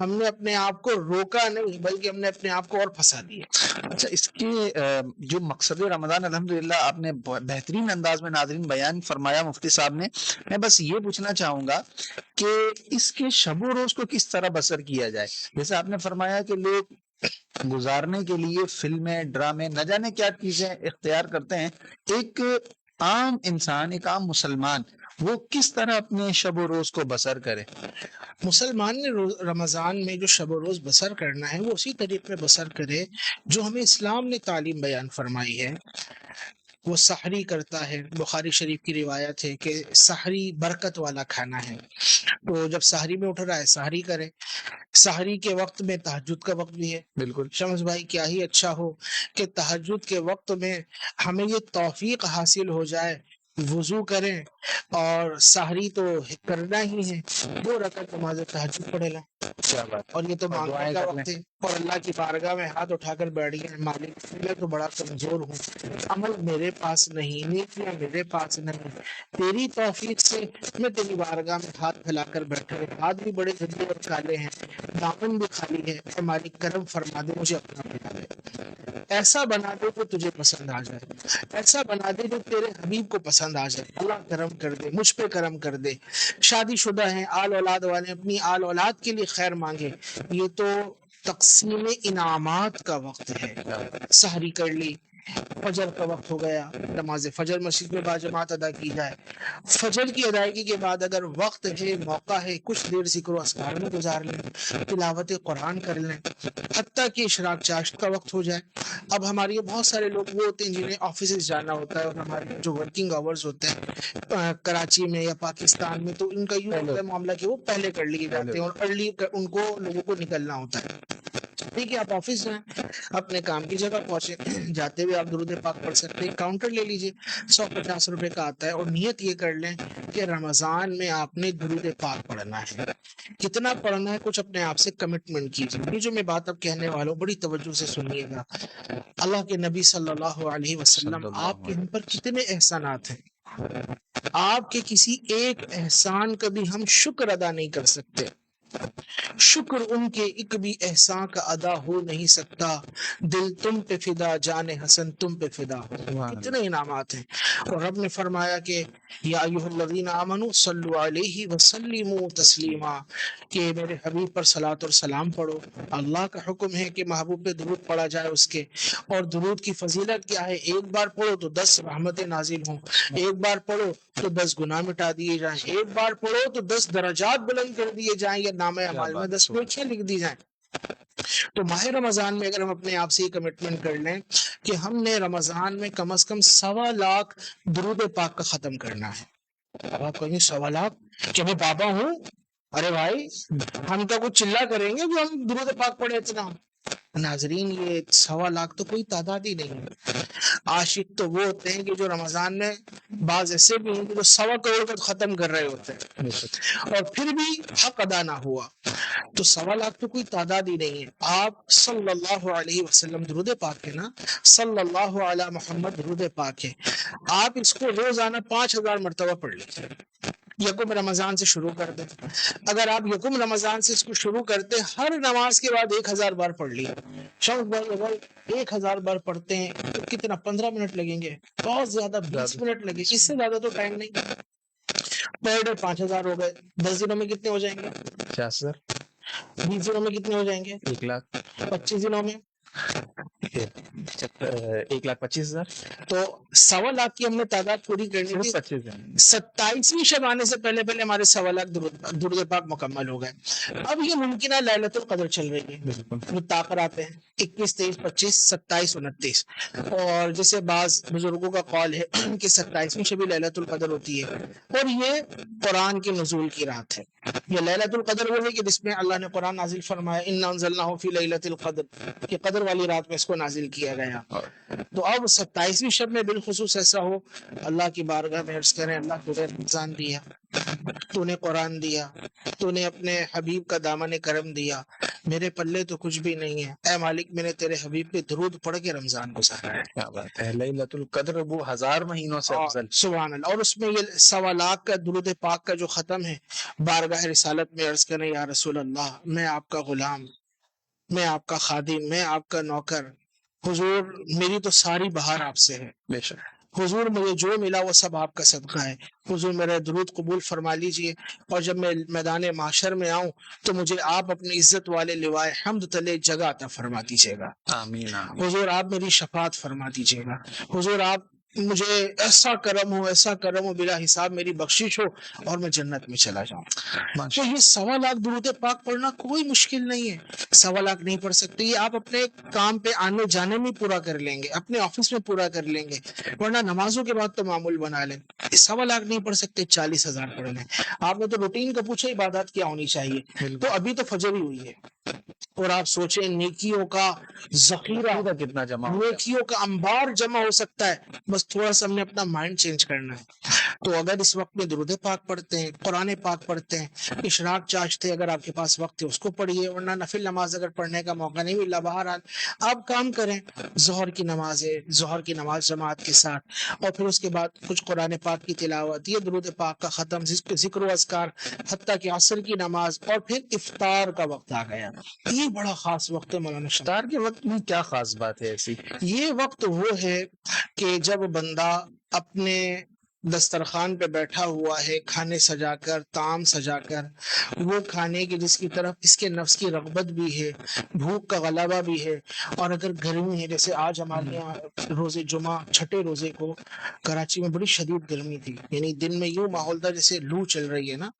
ہم نے اپنے آپ کو روکا نہیں بلکہ ہم نے اپنے آپ کو اور پھنسا دیا۔ اچھا، اس کے جو مقصد رمضان الحمدللہ آپ نے بہترین انداز میں ناظرین بیان فرمایا مفتی صاحب نے۔ میں بس یہ پوچھنا چاہوں گا کہ اس کے شب و روز کو کس طرح بسر کیا جائے؟ جیسے آپ نے فرمایا کہ لوگ گزارنے کے لیے فلمیں، ڈرامے، نہ جانے کیا چیزیں اختیار کرتے ہیں، ایک عام انسان، ایک عام مسلمان وہ کس طرح اپنے شب و روز کو بسر کرے؟ مسلمان نے رمضان میں جو شب و روز بسر کرنا ہے وہ اسی طریقے میں بسر کرے جو ہمیں اسلام نے تعلیم بیان فرمائی ہے۔ وہ سحری کرتا ہے، بخاری شریف کی روایت ہے کہ سحری برکت والا کھانا ہے، تو جب سحری میں اٹھ رہا ہے سحری کرے۔ سحری کے وقت میں تہجد کا وقت بھی ہے۔ بالکل شمس بھائی کیا ہی اچھا ہو کہ تہجد کے وقت میں ہمیں یہ توفیق حاصل ہو جائے، وضو کریں اور سحری تو کرنا ہی ہے، 2 رکعت نماز تہجد پڑھے لیں، کیا بات، اور یہ تو اور مانگنے دعائیں کا کر لیں۔ وقت ہے، اور اللہ کی بارگاہ میں ہاتھ اٹھا کر بیٹھ گئے، مالک میں تو بڑا کمزور ہوں، عمل میرے پاس نہیں، نیکیاں میرے پاس نہیں، تیری توفیق سے میں تیری بارگاہ میں ہاتھ پھیلا کر بیٹھا ہوں، ہاتھ بھی بڑے گندے اور کالے ہیں، دامن بھی خالی ہے، اے مالک کرم فرما دے، مجھے اپنا بنا دے، ایسا بنا دے جو تجھے پسند آ جائے، ایسا بنا دے جو تیرے حبیب کو پسند آ جائے، اللہ کرم کر دے، مجھ پہ کرم کر دے۔ شادی شدہ ہیں، آل اولاد والے، اپنی آل اولاد کے لیے خیر مانگے، یہ تو تقسیم انعامات کا وقت ہے۔ سحری کر لی، فجر کا وقت ہو گیا، نماز فجر مسجد میں باجماعت ادا کی جائے، فجر کی ادائیگی کے بعد اگر وقت ہے، موقع ہے، کچھ دیر ذکر و اذکار میں گزار لیں، تلاوت قرآن کر لیں، حتیٰ کہ اشراق چاشت کا وقت ہو جائے۔ اب ہمارے یہ بہت سارے لوگ وہ ہوتے ہیں جنہیں آفیسز جانا ہوتا ہے، اور ہمارے جو ورکنگ آورز ہوتے ہیں کراچی میں یا پاکستان میں، تو ان کا یوں ہوتا ہے معاملہ کہ وہ پہلے کر لیے جاتے ہیں، اور ارلی ان کو لوگوں کو نکلنا ہوتا ہے۔ ٹھیک ہے، آپ آفس جائیں، اپنے کام کی جگہ پہنچے، جاتے ہوئے آپ درود پاک پڑھ سکتے ہیں، کاؤنٹر لے لیجئے، 150 روپے کا آتا ہے، اور نیت یہ کر لیں کہ رمضان میں آپ نے درود پاک پڑھنا ہے۔ کتنا پڑھنا ہے کچھ اپنے آپ سے کمٹمنٹ کیجیے۔ یہ جو میں بات اب کہنے والا ہوں بڑی توجہ سے سنیے گا۔ اللہ کے نبی صلی اللہ علیہ وسلم آپ کے ہم پر کتنے احسانات ہیں، آپ کے کسی ایک احسان کا بھی ہم شکر ادا نہیں کر سکتے، شکر ان کے ایک بھی احسان کا ادا ہو نہیں سکتا۔ دل تم پہ فدا، جان حسن تم پہ فدا ہو، کتنے انعامات ہیں۔ اور رب نے فرمایا کہ یا ایھا الذین آمنوا صلوا علیہ وسلموا تسلیما، کہ میرے حبیب پر صلاۃ اور سلام پڑھو۔ اللہ کا حکم ہے کہ محبوب پہ درود پڑھا جائے اس کے، اور درود کی فضیلت کیا ہے؟ ایک بار پڑھو تو 10 رحمتیں نازل ہوں، ایک بار پڑھو تو 10 گناہ مٹا دیے جائیں، ایک بار پڑھو تو 10 درجات بلند کر دیے جائیں، یا نامہ اعمال میں 10 نیکیاں لکھ دی جائیں۔ تو ماہ رمضان میں اگر ہم اپنے آپ سے یہ کمٹمنٹ کر لیں کہ ہم نے رمضان میں کم از کم 1.25 لاکھ درود پاک کا ختم کرنا ہے۔ اب آپ کہیں 1.25 لاکھ کہ میں بابا ہوں؟ ارے بھائی، ہم تو کچھ چلا کریں گے جو ہم درود پاک پڑھے اتنا؟ ناظرین، یہ 1.25 لاکھ تو کوئی تعداد ہی نہیں ہے۔ عاشق تو وہ ہوتے ہیں کہ جو رمضان میں، بعض ایسے بھی ہیں کہ جو 1.25 کروڑ کا ختم کر رہے ہوتے ہیں، اور پھر بھی حق ادا نہ ہوا۔ تو 1.25 لاکھ تو کوئی تعداد ہی نہیں ہے۔ آپ صلی اللہ علیہ وسلم درود پاک ہے نا، صلی اللہ علی محمد درود پاک ہے، آپ اس کو روزانہ 5000 مرتبہ پڑھ لیجیے، یکم رمضان سے شروع کر دیں. اگر آپ یکم رمضان سے اس کو شروع کرتے ہر نماز کے بعد 1000 بار پڑھ لیا. شوق بھائی اگر 1000 بار پڑھتے ہیں تو کتنا 15 منٹ لگیں گے؟ بہت زیادہ 20 منٹ لگے. اس سے زیادہ تو ٹائم نہیں. پر ڈے 5000 ہو گئے. 10 دنوں میں کتنے ہو جائیں گے؟ 50,000. 20 دنوں میں کتنے ہو جائیں گے؟ 1,00,000. 25 دنوں میں 1,25,000. تو 1.25 کی ہم نے تعداد پوری کرنی تھی. 27ویں شب آنے سے پہلے پہلے ہمارے 1.25 درود پاک مکمل ہو گئے. اب یہ ممکنہ لیلۃ القدر چل رہی ہے. جو تاخر آتے ہیں 21 23 25 27 29. اور جیسے بعض بزرگوں کا قول ہے کہ 27ویں شب لیلۃ القدر ہوتی ہے اور یہ قرآن کے نزول کی رات ہے. یہ لیلۃ القدر وہ ہے کہ جس میں اللہ نے قرآن نازل فرمایا انا انزلناہ فی لیلۃ القدر، کہ قدر والی رات میں اس کو نازل کیا گیا. تو اب 27ویں شب میں بالخصوص ایسا ہو، اللہ کی بارگاہ میں عرض کریں اللہ تو نے رمضان دیا، تو نے قرآن دیا، تو نے اپنے حبیب کا دامن کرم دیا، میرے پلے تو کچھ بھی نہیں ہے. اے مالک میں نے تیرے حبیب پہ درود پڑھ کے رمضان گزارا ہے. کیا بات ہے. لیلۃ القدر وہ 1000 مہینوں سے افضل. سبحان اللہ. اور اس میں یہ 1.25 کا درود پاک کا جو ختم ہے، بارگاہ رسالت میں عرض کریں یا رسول اللہ میں آپ کا غلام، میں آپ کا خادم، میں آپ کا نوکر. حضور میری تو ساری بہار آپ سے ہے. بے شک. حضور مجھے جو ملا وہ سب آپ کا صدقہ ہے. حضور میرا درود قبول فرما لیجئے، اور جب میں میدان معاشر میں آؤں تو مجھے آپ اپنی عزت والے لوائے حمد تلے جگہ عطا فرما دیجیے گا. آمین آمین. حضور آپ میری شفاعت فرما دیجیے گا. حضور آپ مجھے ایسا کرم ہو بلا حساب میری بخشش ہو اور میں جنت میں چلا جاؤں. تو یہ 1.25 درود پاک پڑھنا کوئی مشکل نہیں ہے. 1.25 نہیں پڑھ سکتے یہ آپ اپنے کام پہ آنے جانے میں پورا کر لیں گے، اپنے آفس میں پورا کر لیں گے، ورنہ نمازوں کے بعد تو معمول بنا لیں. 1.25 نہیں پڑھ سکتے 40,000 پڑھ لیں. آپ نے تو روٹین کا پوچھا عبادات کیا ہونی چاہیے، تو ابھی تو فجر ہی ہوئی ہے اور آپ سوچیں نیکیوں کا ذخیرہ کتنا جمع، نیکیوں کا انبار جمع ہو سکتا ہے. بس تھوڑا سا ہم نے اپنا مائنڈ چینج کرنا ہے. تو اگر اس وقت میں درود پاک پڑھتے ہیں، قرآن پاک پڑھتے ہیں، اشراق چاہتے اگر آپ کے پاس وقت ہے اس کو پڑھیے، ورنہ نفل نماز اگر پڑھنے کا موقع نہیں ملا بہرحال آپ کام کریں. ظہر کی نماز ہے، ظہر کی نماز جماعت کے ساتھ، اور پھر اس کے بعد کچھ قرآن پاک کی تلاوت، یہ درود پاک کا ختم، ذکر و اذکار، حتیٰ کہ عصر کی نماز، اور پھر افطار کا وقت آ گیا. یہ بڑا خاص وقت ہے مولانا. افطار کے وقت میں کیا خاص بات ہے ایسی؟ یہ وقت وہ ہے کہ جب بندہ اپنے دسترخوان پہ بیٹھا ہوا ہے، کھانے سجا کر، طعام سجا کر، وہ کھانے کی جس کی طرف اس کے نفس کی رغبت بھی ہے، بھوک کا غلبہ بھی ہے. اور اگر گرمی ہے جیسے آج ہمارے یہاں روزے جمعہ چھٹے روزے کو کراچی میں بڑی شدید گرمی تھی، یعنی دن میں یوں ماحول تھا جیسے لو چل رہی ہے نا.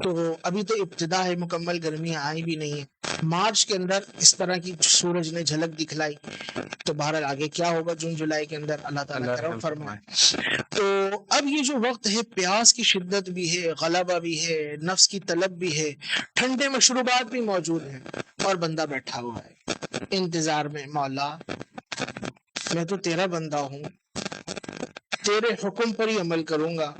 تو ابھی تو ابتدا ہے، مکمل گرمی آئی بھی نہیں ہے. مارچ کے اندر اس طرح کی سورج نے جھلک دکھلائی، تو بہرحال آگے کیا ہوگا جون جولائی کے اندر اللہ تعالیٰ کرم فرمائے. تو اب یہ جو وقت ہے پیاس کی شدت بھی ہے، غلبہ بھی ہے، نفس کی طلب بھی ہے، ٹھنڈے مشروبات بھی موجود ہیں، اور بندہ بیٹھا ہوا ہے انتظار میں. مولا میں تو تیرا بندہ ہوں، تیرے حکم پر ہی عمل کروں گا.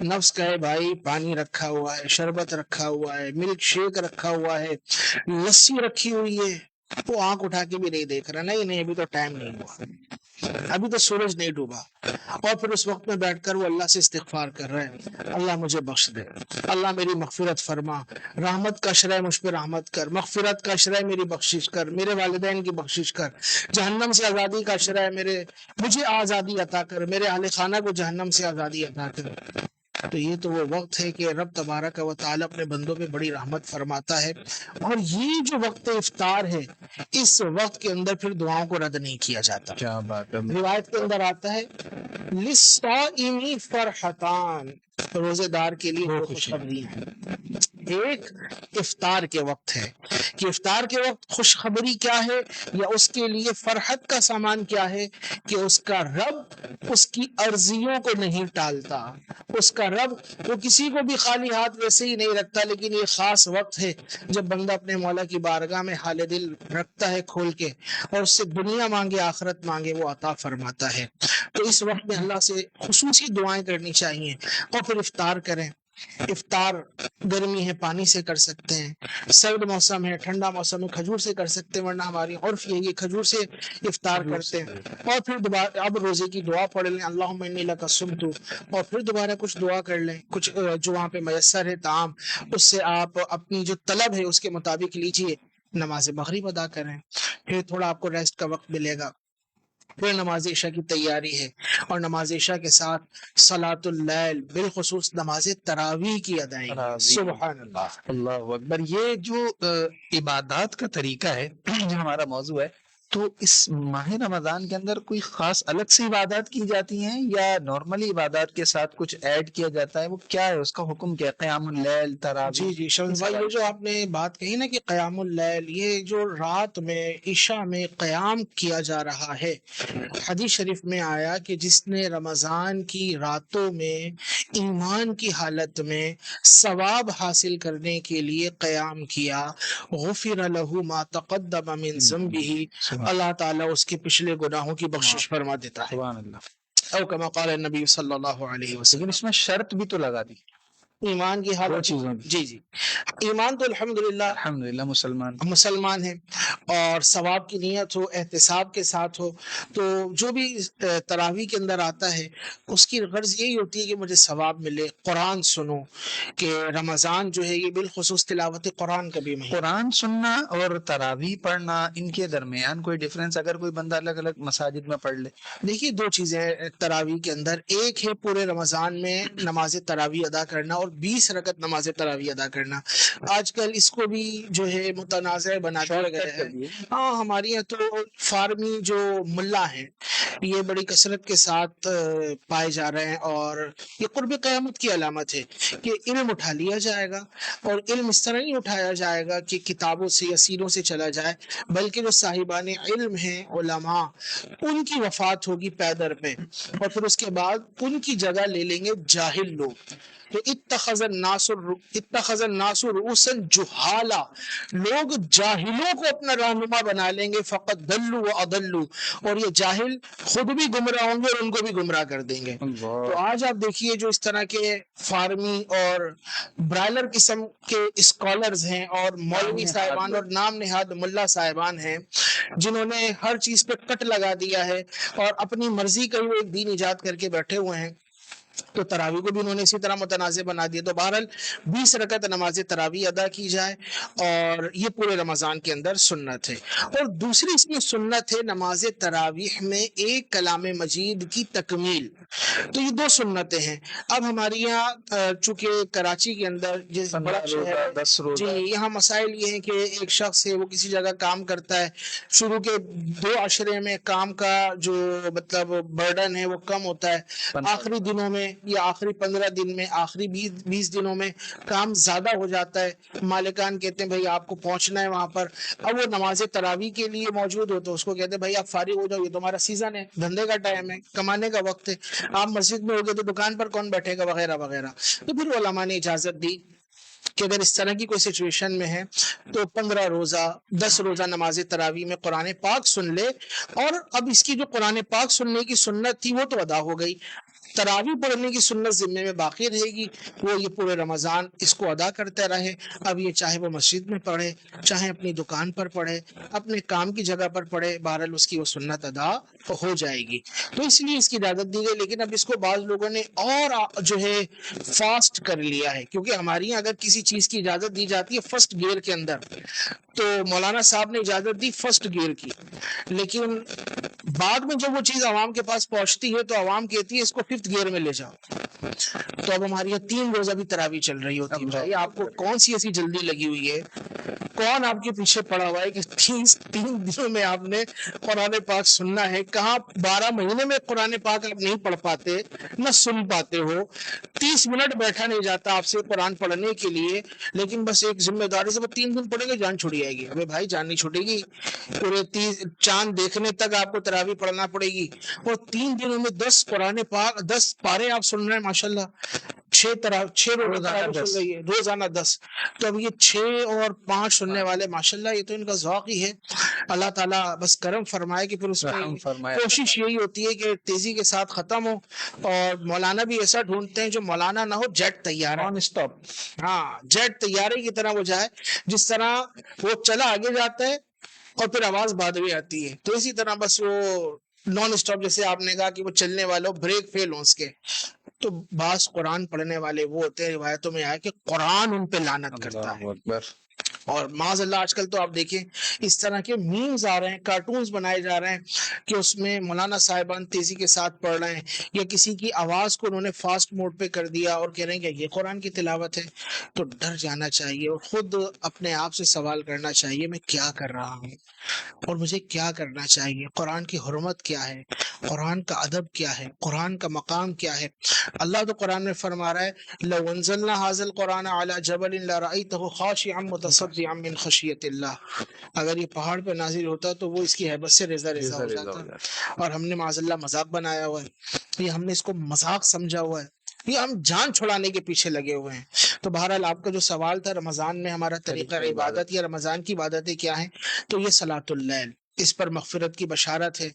نفس کہے بھائی پانی رکھا ہوا ہے، شربت رکھا ہوا ہے، ملک شیک رکھا ہوا ہے، لسی رکھی ہوئی ہے، وہ آنکھ اٹھا کے بھی نہیں دیکھ رہا، نہیں ابھی تو ٹائم نہیں ہوا، ابھی تو سورج نہیں ڈوبا. اور پھر اس وقت میں بیٹھ کر وہ اللہ سے استغفار کر رہے ہیں، اللہ مجھے بخش دے، اللہ میری مغفرت فرما، رحمت کا اشرہ مجھ پہ رحمت کر، مغفرت کا اشرہ میری بخشش کر، میرے والدین کی بخشش کر، جہنم سے آزادی کا اشرہ مجھے آزادی عطا کر، میرے اہل خانہ کو جہنم سے آزادی عطا کر. تو یہ تو وہ وقت ہے کہ رب تبارک و تعالی اپنے بندوں پہ بڑی رحمت فرماتا ہے. اور یہ جو وقت افطار ہے اس وقت کے اندر پھر دعاؤں کو رد نہیں کیا جاتا. کیا بات ہے. روایت کے اندر آتا ہے للصائم فرحتان، روزے دار کے لیے دو خوشخبریاں ہیں. ایک افطار کے وقت ہے کہ افطار کے وقت خوشخبری کیا ہے، یا اس کے لیے فرحت کا سامان کیا ہے کہ اس کا رب اس کی عرضیوں کو نہیں ٹالتا. اس کا رب وہ کسی کو بھی خالی ہاتھ ویسے ہی نہیں رکھتا، لیکن یہ خاص وقت ہے جب بندہ اپنے مولا کی بارگاہ میں حال دل رکھتا ہے کھول کے، اور اس سے دنیا مانگے آخرت مانگے وہ عطا فرماتا ہے. تو اس وقت میں اللہ سے خصوصی دعائیں کرنی چاہیے، اور پھر افطار کریں. افطار گرمی ہے پانی سے کر سکتے ہیں، سرد موسم ہے ٹھنڈا موسم ہے کھجور سے کر سکتے ہیں، ورنہ ہماری عرف یہ ہے کہ کھجور سے افطار کرتے ہیں۔ اور پھر دوبارہ اب روزے کی دعا پڑھ لیں، اللہم انی لک صمت، اور پھر دوبارہ کچھ دعا کر لیں، کچھ جو وہاں پہ میسر ہے طعام، اس سے آپ اپنی جو طلب ہے اس کے مطابق لیجئے، نماز مغرب ادا کریں، پھر تھوڑا آپ کو ریسٹ کا وقت ملے گا، پھر نماز عشاء کی تیاری ہے، اور نماز عشاء کے ساتھ صلاۃ اللیل، بالخصوص نماز تراویح کی ادائیگی۔ تراویح۔ سبحان اللہ۔ اللہ اکبر۔ یہ جو عبادات کا طریقہ ہے جو ہمارا موضوع ہے، تو اس ماہ رمضان کے اندر کوئی خاص الگ سے عبادات کی جاتی ہیں یا نارملی عبادات کے ساتھ کچھ ایڈ کیا جاتا ہے؟ وہ کیا ہے، اس کا حکم کیا ہے؟ قیام اللیل، تراویح؟ جی شمس بھائی، یہ جو آپ نے بات کہی نا کہ قیام اللیل، یہ جو رات میں عشاء میں قیام کیا جا رہا ہے، حدیث شریف میں آیا کہ جس نے رمضان کی راتوں میں ایمان کی حالت میں ثواب حاصل کرنے کے لیے قیام کیا، غفر له ما تقدم من ذنبه، اللہ تعالیٰ اس کے پچھلے گناہوں کی بخشش فرما دیتا ہے، سبحان اللہ۔ او کما قال النبی صلی اللہ علیہ وسلم۔ لیکن اس میں شرط بھی تو لگا دی، ایمان کی دو حالت، چیزوں کی۔ جی ایمان تو الحمدللہ الحمدللہ مسلمان ہیں، اور ثواب کی نیت ہو، احتساب کے ساتھ ہو، تو جو بھی تراویح کے اندر آتا ہے اس کی غرض یہی ہوتی ہے کہ مجھے ثواب ملے، قرآن سنو، کہ رمضان جو ہے یہ بالخصوص تلاوت قرآن کا بھی مہینہ۔ قرآن سننا اور تراویح پڑھنا، ان کے درمیان کوئی ڈیفرنس اگر کوئی بندہ الگ الگ مساجد میں پڑھ لے؟ دیکھیے دو چیزیں تراویح کے اندر، ایک ہے پورے رمضان میں نماز تراویح ادا کرنا، اور 20 رکعت نماز تراویح ادا کرنا۔ آج کل اس کو بھی جو ہے متنازع بنا دیا گیا ہے۔ ہاں، ہمارے یہاں تو فارمی جو ملا ہیں یہ بڑی کثرت کے ساتھ پائے جا رہے ہیں، اور یہ قرب قیامت کی علامت ہے کہ علم اٹھا لیا جائے گا، اور علم اس طرح نہیں اٹھایا جائے گا کہ کتابوں سے یا سیروں سے چلا جائے، بلکہ جو صاحبان علم ہیں، علماء، ان کی وفات ہوگی پیدر پہ، اور پھر اس کے بعد ان کی جگہ لے لیں گے جاہل لوگ۔ تو اتخذ الناس رؤوسا جہالا، لوگ جاہلوں کو اپنا رہنما بنا لیں گے، فقط دلوا واضلوا، اور یہ جاہل خود بھی گمراہ ہوں گے اور ان کو بھی گمراہ کر دیں گے۔ تو آج آپ دیکھیے جو اس طرح کے فارمی اور برائلر قسم کے اسکالرز ہیں، اور مولوی صاحبان اور نام نہاد ملا صاحبان ہیں، جنہوں نے ہر چیز پہ کٹ لگا دیا ہے اور اپنی مرضی کا ہی ایک دین ایجاد کر کے بیٹھے ہوئے ہیں، تو تراویح کو بھی انہوں نے اسی طرح متنازع بنا دیا۔ تو بہرحال 20 رکعت نماز تراویح ادا کی جائے، اور یہ پورے رمضان کے اندر سنت ہے۔ اور دوسری اس میں سنت ہے نماز تراویح میں ایک کلام مجید کی تکمیل۔ تو یہ دو سنتیں ہیں۔ اب ہمارے یہاں چونکہ کراچی کے اندر بڑا شہر ہے، 10 روزہ، جی یہاں مسائل یہ ہیں کہ ایک شخص ہے وہ کسی جگہ کام کرتا ہے، شروع کے 2 عشرے میں کام کا جو مطلب برڈن ہے وہ کم ہوتا ہے، آخری دنوں میں یا آخری 15 دن میں، آخری 20 دنوں میں کام زیادہ ہو جاتا ہے، مالکان کہتے ہیں بھائی آپ کو پہنچنا ہے وہاں پر، اب وہ نماز تراویح کے لیے موجود ہو تو اس کو کہتے ہیں بھائی آپ فارغ ہو جاؤ، یہ تمہارا سیزن ہے، دھندے کا ٹائم ہے، کمانے کا وقت ہے، آپ مسجد میں ہوگے تو دکان پر کون بیٹھے گا، وغیرہ وغیرہ۔ تو پھر علماء نے اجازت دی کہ اگر اس طرح کی کوئی سچویشن میں ہے تو 15 روزہ 10 روزہ نماز تراویح میں قرآن پاک سن لے، اور اب اس کی جو قرآن پاک سننے کی سنت تھی وہ تو ادا ہو گئی، تراویح پڑھنے کی سنت ذمے میں باقی رہے گی، وہ یہ پورے رمضان اس کو ادا کرتے رہے۔ اب یہ چاہے وہ مسجد میں پڑھے، چاہے اپنی دکان پر پڑھے، اپنے کام کی جگہ پر پڑھے، بہرحال اس کی وہ سنت ادا ہو جائے گی۔ تو اس لیے اس کی اجازت دی گئی، لیکن اب اس کو بعض لوگوں نے اور جو ہے فاسٹ کر لیا ہے، کیونکہ ہمارے یہاں اگر کسی چیز کی اجازت دی جاتی ہے فرسٹ گیئر کے اندر، تو مولانا صاحب نے اجازت دی فرسٹ گیئر کی، لیکن بعد میں جب وہ چیز عوام کے پاس پہنچتی ہے تو عوام کہتی ہے اس کو 5th گیئر میں لے جاؤ۔ تو اب ہماری یہاں 3 روزہ بھی تراویح چل رہی ہوتی ہے، بھائی آپ کو کون سی ایسی جلدی لگی ہوئی ہے، کون آپ کے پیچھے پڑا ہوا ہے کہ 3 دنوں میں آپ نے قرآن پاک سننا ہے؟ کہاں 12 مہینے میں قرآن پاک آپ نہیں پڑھ پاتے، نہ سن پاتے ہو، 30 منٹ بیٹھا نہیں جاتا آپ سے قرآن پڑھنے کے لیے، لیکن بس ایک ذمہ داری سے وہ 3 دن پڑھیں گے جان چھوڑی جائے گی۔ ابے بھائی جان نہیں چھوٹے گی، پورے چاند دیکھنے تک آپ کو تراویح پڑھنا پڑے گی، اور 3 دنوں میں 10 قرآن پاک 10 پارے آپ سن رہے ہیں، ماشاءاللہ چھ روزہ روزانہ تراویح سن 10 رہی ہے، روزانہ 10. تو اب یہ 6 اور 5 سننے والے ماشاءاللہ یہ تو ان کا ذوق ہی ہے. اللہ تعالیٰ بس کرم فرمائے کہ پھر اس میں رحم فرمائے. کوشش یہی ہوتی ہے کہ تیزی کے ساتھ ختم ہو. اور مولانا بھی ایسا ڈھونڈتے ہیں جو مولانا نہ ہو، جیٹ تیار ہے. Non stop. ہاں، جیٹ طیارے کی طرح وہ جائے، جس طرح وہ چلا آگے جاتا ہے اور پھر آواز بعد میں آتی ہے، تو اسی طرح بس وہ نان اسٹاپ، جیسے آپ نے کہا کہ وہ چلنے والوں بریک فیل ہوں اس کے. تو بعض قرآن پڑھنے والے وہ ہوتے ہیں، روایتوں میں آیا کہ قرآن ان پہ لعنت کرتا ہے. اللہ اکبر. اور معاذ اللہ آج کل تو آپ دیکھیں اس طرح کے میمز آ رہے ہیں، کارٹونز بنائے جا رہے ہیں کہ اس میں مولانا صاحبان تیزی کے ساتھ پڑھ رہے ہیں، یا کسی کی آواز کو انہوں نے فاسٹ موڈ پہ کر دیا اور کہہ رہے ہیں کہ یہ قرآن کی تلاوت ہے. تو ڈر جانا چاہیے اور خود اپنے آپ سے سوال کرنا چاہیے، میں کیا کر رہا ہوں اور مجھے کیا کرنا چاہیے. قرآن کی حرمت کیا ہے، قرآن کا ادب کیا ہے، قرآن کا مقام کیا ہے. اللہ تو قرآن میں فرما رہا ہے لو انزلنا هذا القرآن على جبل لرأيته خاشعا متصدعا من خشیت اللہ. اگر یہ پہاڑ پہ نازل ہوتا تو وہ اس کی ہیبت سے ریزہ ریزہ ہو جاتا. اور ہم نے معاذ اللہ مذاق بنایا ہوا ہے، یہ ہم نے اس کو مذاق سمجھا ہوا ہے، یہ ہم جان چھڑانے کے پیچھے لگے ہوئے ہیں. تو بہرحال آپ کا جو سوال تھا رمضان میں ہمارا طریقہ عبادت یا رمضان کی عبادتیں کیا ہیں، تو یہ صلاۃ اللیل، اس پر مغفرت کی بشارت ہے.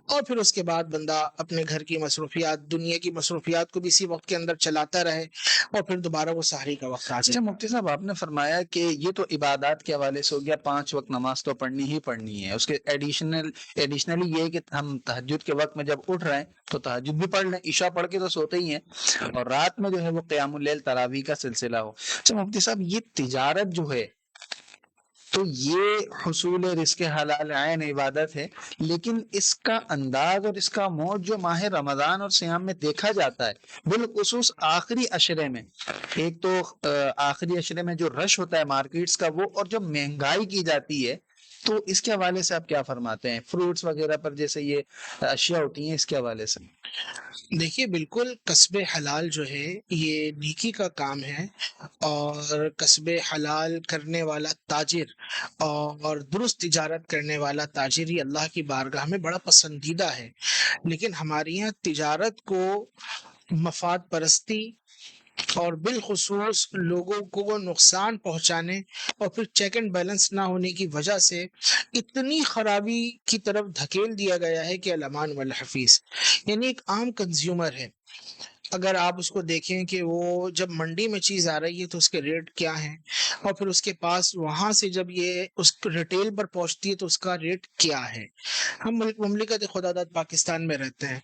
اور پھر اس کے بعد بندہ اپنے گھر کی مصروفیات، دنیا کی مصروفیات کو بھی اسی وقت کے اندر چلاتا رہے، اور پھر دوبارہ وہ سحری کا وقت آ جائے. اچھا مفتی صاحب، آپ نے فرمایا کہ یہ تو عبادات کے حوالے سے ہو گیا، 5 وقت نماز تو پڑھنی ہی پڑھنی ہے. اس کے ایڈیشنلی یہ ہے کہ ہم تہجد کے وقت میں جب اٹھ رہے ہیں تو تہجد بھی پڑھ لیں، عشاء پڑھ کے تو سوتے ہی ہیں، اور رات میں جو ہے وہ قیام اللیل تراویح کا سلسلہ ہو. اچھا مفتی صاحب، یہ تجارت جو ہے تو یہ حصول رزق حلال عین عبادت ہے، لیکن اس کا انداز اور اس کا موڈ جو ماہ رمضان اور صیام میں دیکھا جاتا ہے، بالخصوص آخری عشرے میں. ایک تو آخری عشرے میں جو رش ہوتا ہے مارکیٹس کا وہ، اور جب مہنگائی کی جاتی ہے، تو اس کے حوالے سے آپ کیا فرماتے ہیں؟ فروٹس وغیرہ پر جیسے یہ اشیاء ہوتی ہیں، اس کے حوالے سے. دیکھیے بالکل کسب حلال جو ہے یہ نیکی کا کام ہے، اور کسب حلال کرنے والا تاجر اور درست تجارت کرنے والا تاجر ہی اللہ کی بارگاہ میں بڑا پسندیدہ ہے. لیکن ہمارے یہاں تجارت کو مفاد پرستی اور بالخصوص لوگوں کو نقصان پہنچانے اور پھر چیک اینڈ بیلنس نہ ہونے کی وجہ سے اتنی خرابی کی طرف دھکیل دیا گیا ہے کہ الامان والحفیظ، یعنی ایک عام کنزیومر ہے، اگر آپ اس کو دیکھیں کہ وہ جب منڈی میں چیز آ رہی ہے تو اس کے ریٹ کیا ہیں، اور پھر اس کے پاس وہاں سے جب یہ اس ریٹیل پر پہنچتی ہے تو اس کا ریٹ کیا ہے. ہم مملکت خدا داد پاکستان میں رہتے ہیں،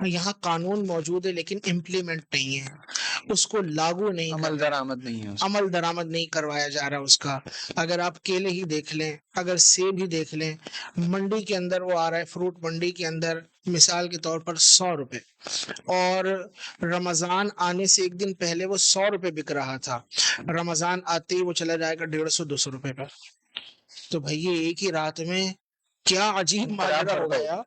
یہاں قانون موجود ہے لیکن امپلیمنٹ نہیں ہے، اس کو لاگو نہیں عمل درآمد نہیں ہے، عمل درآمد نہیں کروایا جا رہا اس کا. اگر آپ کیلے ہی دیکھ لیں، اگر سیب ہی دیکھ لیں، منڈی کے اندر وہ آ رہا ہے، فروٹ منڈی کے اندر مثال کے طور پر 100 روپے، اور رمضان آنے سے ایک دن پہلے وہ 100 روپے بک رہا تھا، رمضان آتے ہی وہ چلا جائے گا 150-200 روپے پر. تو بھائی ایک ہی رات میں کیا عجیب ماجرا ہو گیا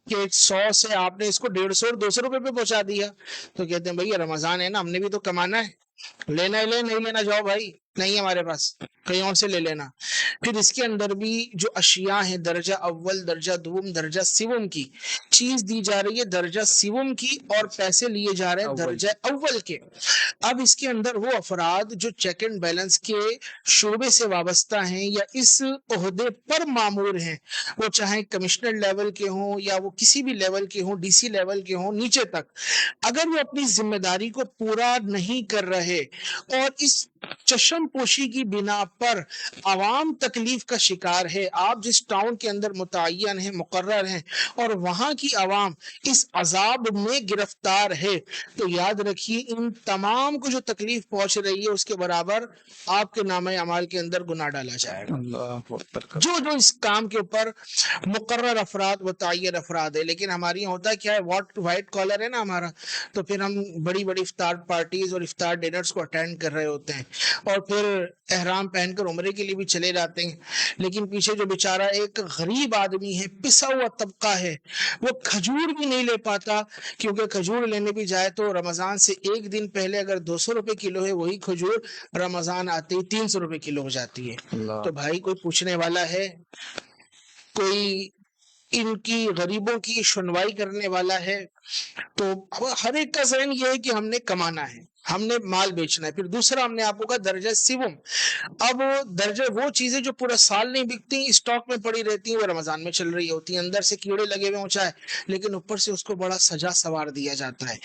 کہ 100 سے آپ نے اس کو 150 اور 200 روپے پہ پہنچا دیا. تو کہتے ہیں بھائی رمضان ہے نا، ہم نے بھی تو کمانا ہے، لینا ہے لے، نہیں لینا جاؤ بھائی، نہیں ہمارے پاس، کہیں اور سے لے لینا. پھر اس کے اندر بھی جو اشیاء ہیں درجہ اول، درجہ دوم، درجہ سوم کی چیز دی جا رہی ہے، درجہ سوم کی، اور پیسے لیے جا رہے ہیں درجہ اول کے. اب اس کے اندر وہ افراد جو چیک اینڈ بیلنس کے شعبے سے وابستہ ہیں یا اس عہدے پر مامور ہیں، وہ چاہے کمشنر لیول کے ہوں یا وہ کسی بھی لیول کے ہوں، ڈی سی لیول کے ہوں، نیچے تک، اگر وہ اپنی ذمہ داری کو پورا نہیں کر رہے اور اس چشم پوشی کی بنا پر عوام تکلیف کا شکار ہے، آپ جس ٹاؤن کے اندر متعین ہیں، مقرر ہیں، اور وہاں کی عوام اس عذاب میں گرفتار ہے، تو یاد رکھیے ان تمام کو جو تکلیف پہنچ رہی ہے اس کے برابر آپ کے نامہ اعمال کے اندر گناہ ڈالا جائے گا. اللہ اکبر. جو اس کام کے اوپر مقرر افراد، متعین افراد ہے. لیکن ہماری یہاں ہوتا ہے کیا ہے، وائٹ کالر ہے نا ہمارا، تو پھر ہم بڑی بڑی افطار پارٹیز اور افطار ڈنرز کو اٹینڈ کر رہے ہوتے ہیں، اور پھر احرام پہن کر عمرے کے لیے بھی چلے جاتے ہیں. لیکن پیچھے جو بیچارہ ایک غریب آدمی ہے، پسا ہوا طبقہ ہے، وہ کھجور بھی نہیں لے پاتا، کیونکہ کھجور لینے بھی جائے تو رمضان سے ایک دن پہلے اگر 200 روپے کلو ہے وہی کھجور رمضان آتے ہی 300 روپے کلو ہو جاتی ہے. تو بھائی کوئی پوچھنے والا ہے، کوئی ان کی غریبوں کی سنوائی کرنے والا ہے؟ تو ہر ایک کا ذہن یہ ہے کہ ہم نے کمانا ہے. ہم نے مال بیچنا ہے. پھر دوسرا ہم نے آپ کو کہا درجہ سوم. اب درجہ وہ چیزیں جو پورا سال نہیں بکتی, اسٹاک میں پڑی رہتی ہیں, وہ رمضان میں چل رہی ہوتی ہیں, اندر سے کیڑے لگے ہوئے اونچا ہے لیکن اوپر سے اس کو بڑا سجا سوار دیا جاتا ہے.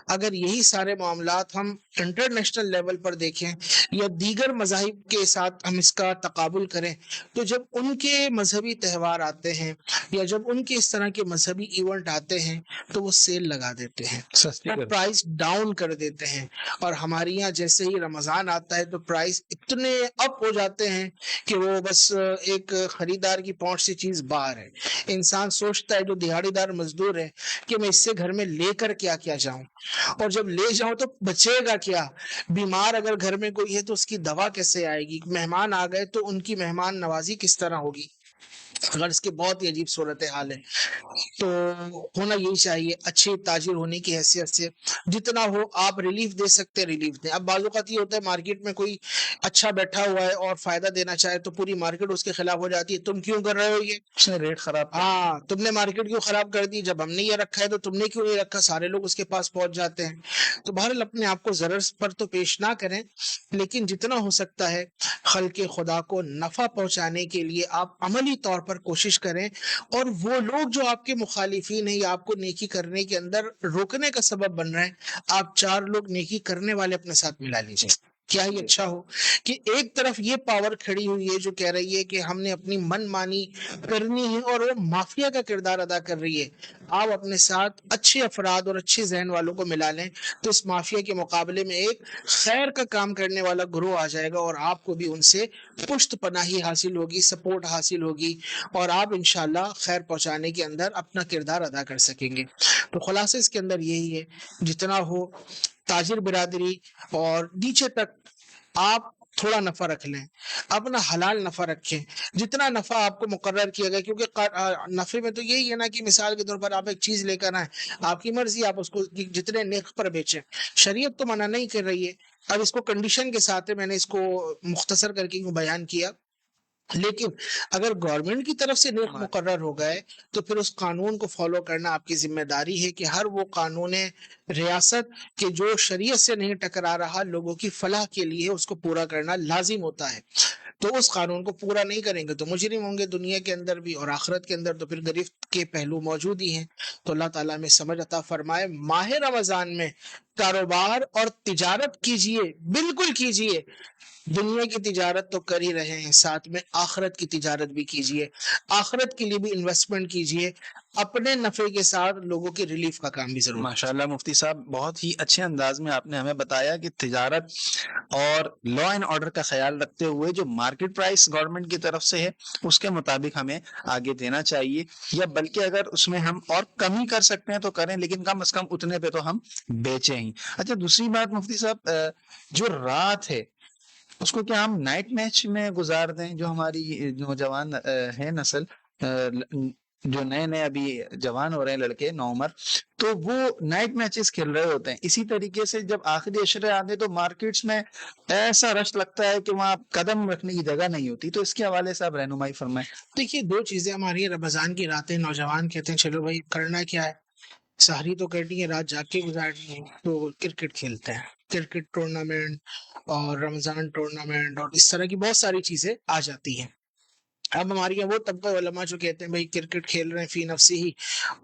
اگر یہی سارے معاملات ہم انٹرنیشنل لیول پر دیکھیں یا دیگر مذاہب کے ساتھ ہم اس کا تقابل کریں, تو جب ان کے مذہبی تہوار آتے ہیں یا جب ان کے اس طرح کے مذہبی ایونٹ آتے ہیں تو وہ سیل لگا دیتے ہیں, سستی وہ کر پرائس ڈاؤن کر دیتے ہیں. اور ہمارے یہاں جیسے ہی رمضان آتا ہے تو پرائس اتنے اپ ہو جاتے ہیں کہ وہ بس ایک خریدار کی پہنچ سے چیز باہر ہے. انسان سوچتا ہے جو دیہاڑی دار مزدور ہے کہ میں اس سے گھر میں لے کر کیا کیا جاؤں, اور جب لے جاؤں تو بچے گا کیا, بیمار اگر گھر میں کوئی ہے تو اس کی دوا کیسے آئے گی, مہمان آ گئے تو ان کی مہمان نوازی کس طرح ہوگی. اگر اس کی بہت ہی عجیب صورت حال ہے. تو ہونا یہی چاہیے, اچھے تاجر ہونے کی حیثیت سے جتنا ہو آپ ریلیف دے سکتے ریلیف دیں. اب بعض اوقات یہ ہوتا ہے مارکیٹ میں کوئی اچھا بیٹھا ہوا ہے اور فائدہ دینا چاہے تو پوری مارکیٹ اس کے خلاف ہو جاتی ہے, تم کیوں کر رہے ہو یہ, اس نے ریٹ خراب کر ہاں تم نے مارکیٹ کیوں خراب کر دی, جب ہم نے یہ رکھا ہے تو تم نے کیوں نہیں رکھا, سارے لوگ اس کے پاس پہنچ جاتے ہیں. تو بہرحال اپنے آپ کو ضرر پر تو پیش نہ کریں, لیکن جتنا ہو سکتا ہے خلق خدا کو نفع پہنچانے کے لیے آپ عملی طور پر کوشش کریں, اور وہ لوگ جو آپ کے مخالفین ہیں یا آپ کو نیکی کرنے کے اندر روکنے کا سبب بن رہے ہیں, آپ 4 لوگ نیکی کرنے والے اپنے ساتھ ملا لیجیے. کیا ہی اچھا ہو کہ ایک طرف یہ پاور کھڑی ہوئی ہے جو کہہ رہی ہے کہ ہم نے اپنی من مانی کرنی ہے اور وہ مافیا کا کردار ادا کر رہی ہے. آپ اپنے ساتھ اچھے افراد اور اچھے ذہن والوں کو ملا لیں تو اس مافیا کے مقابلے میں ایک خیر کا کام کرنے والا گروہ آ جائے گا, اور آپ کو بھی ان سے پشت پناہی حاصل ہوگی, سپورٹ حاصل ہوگی, اور آپ انشاءاللہ خیر پہنچانے کے اندر اپنا کردار ادا کر سکیں گے. تو خلاصہ اس کے اندر یہی ہے, جتنا ہو تاجر برادری اور نیچے تک آپ تھوڑا نفع رکھ لیں, اپنا حلال نفع رکھیں, جتنا نفع آپ کو مقرر کیا گیا, کیونکہ نفع میں تو یہی ہے نا کہ مثال کے طور پر آپ ایک چیز لے کر آئیں, آپ کی مرضی آپ اس کو جتنے نرخ پر بیچیں, شریعت تو منع نہیں کر رہی ہے. اب اس کو کنڈیشن کے ساتھ میں نے اس کو مختصر کر کے یوں بیان کیا, لیکن اگر گورنمنٹ کی طرف سے نرخ مقرر ہو گئے تو پھر اس قانون کو فالو کرنا آپ کی ذمہ داری ہے کہ ہر وہ قانون ریاست کہ جو شریعت سے نہیں ٹکرا رہا, لوگوں کی فلاح کے لیے اس کو پورا کرنا لازم ہوتا ہے. تو اس قانون کو پورا نہیں کریں گے تو مجرم ہوں گے دنیا کے اندر بھی اور آخرت کے اندر, تو پھر گرفت کے پہلو موجود ہی ہیں. تو اللہ تعالیٰ میں سمجھ عطا فرمائے. ماہ رمضان میں کاروبار اور تجارت کیجئے, بالکل کیجئے, دنیا کی تجارت تو کر ہی رہے ہیں, ساتھ میں آخرت کی تجارت بھی کیجئے, آخرت کے لیے بھی انویسٹمنٹ کیجئے, اپنے نفع کے ساتھ لوگوں کے ریلیف کا کام بھی ضرور. ماشاءاللہ مفتی صاحب, بہت ہی اچھے انداز میں آپ نے ہمیں بتایا کہ تجارت اور لا اینڈ آرڈر کا خیال رکھتے ہوئے جو مارکیٹ پرائس گورنمنٹ کی طرف سے ہے اس کے مطابق ہمیں آگے دینا چاہیے, یا بلکہ اگر اس میں ہم اور کمی کر سکتے ہیں تو کریں, لیکن کم از کم اتنے پہ تو ہم بیچیں ہی. اچھا, دوسری بات مفتی صاحب, جو رات ہے اس کو کیا ہم نائٹ میچ میں گزار دیں؟ جو ہماری نوجوان ہے نسل, جو نئے نئے ابھی جوان ہو رہے ہیں لڑکے نوعمر, تو وہ نائٹ میچز کھیل رہے ہوتے ہیں. اسی طریقے سے جب آخری عشرے آتے تو مارکیٹس میں ایسا رش لگتا ہے کہ وہاں قدم رکھنے کی جگہ نہیں ہوتی. تو اس کے حوالے سے آپ رہنمائی فرمائیں. دیکھیے 2 چیزیں ہماری رمضان کی راتیں, نوجوان کہتے ہیں چلو بھائی کرنا کیا ہے, سحری تو کرنی ہے, رات جاگ کے گزارنی ہے, تو کرکٹ کھیلتے ہیں, کرکٹ ٹورنامنٹ اور رمضان ٹورنامنٹ اور اس طرح کی بہت ساری چیزیں آ جاتی ہیں. اب ہمارے یہاں وہ طبقہ علماء جو کہتے ہیں بھائی کرکٹ کھیل رہے ہیں فی نفسی ہی,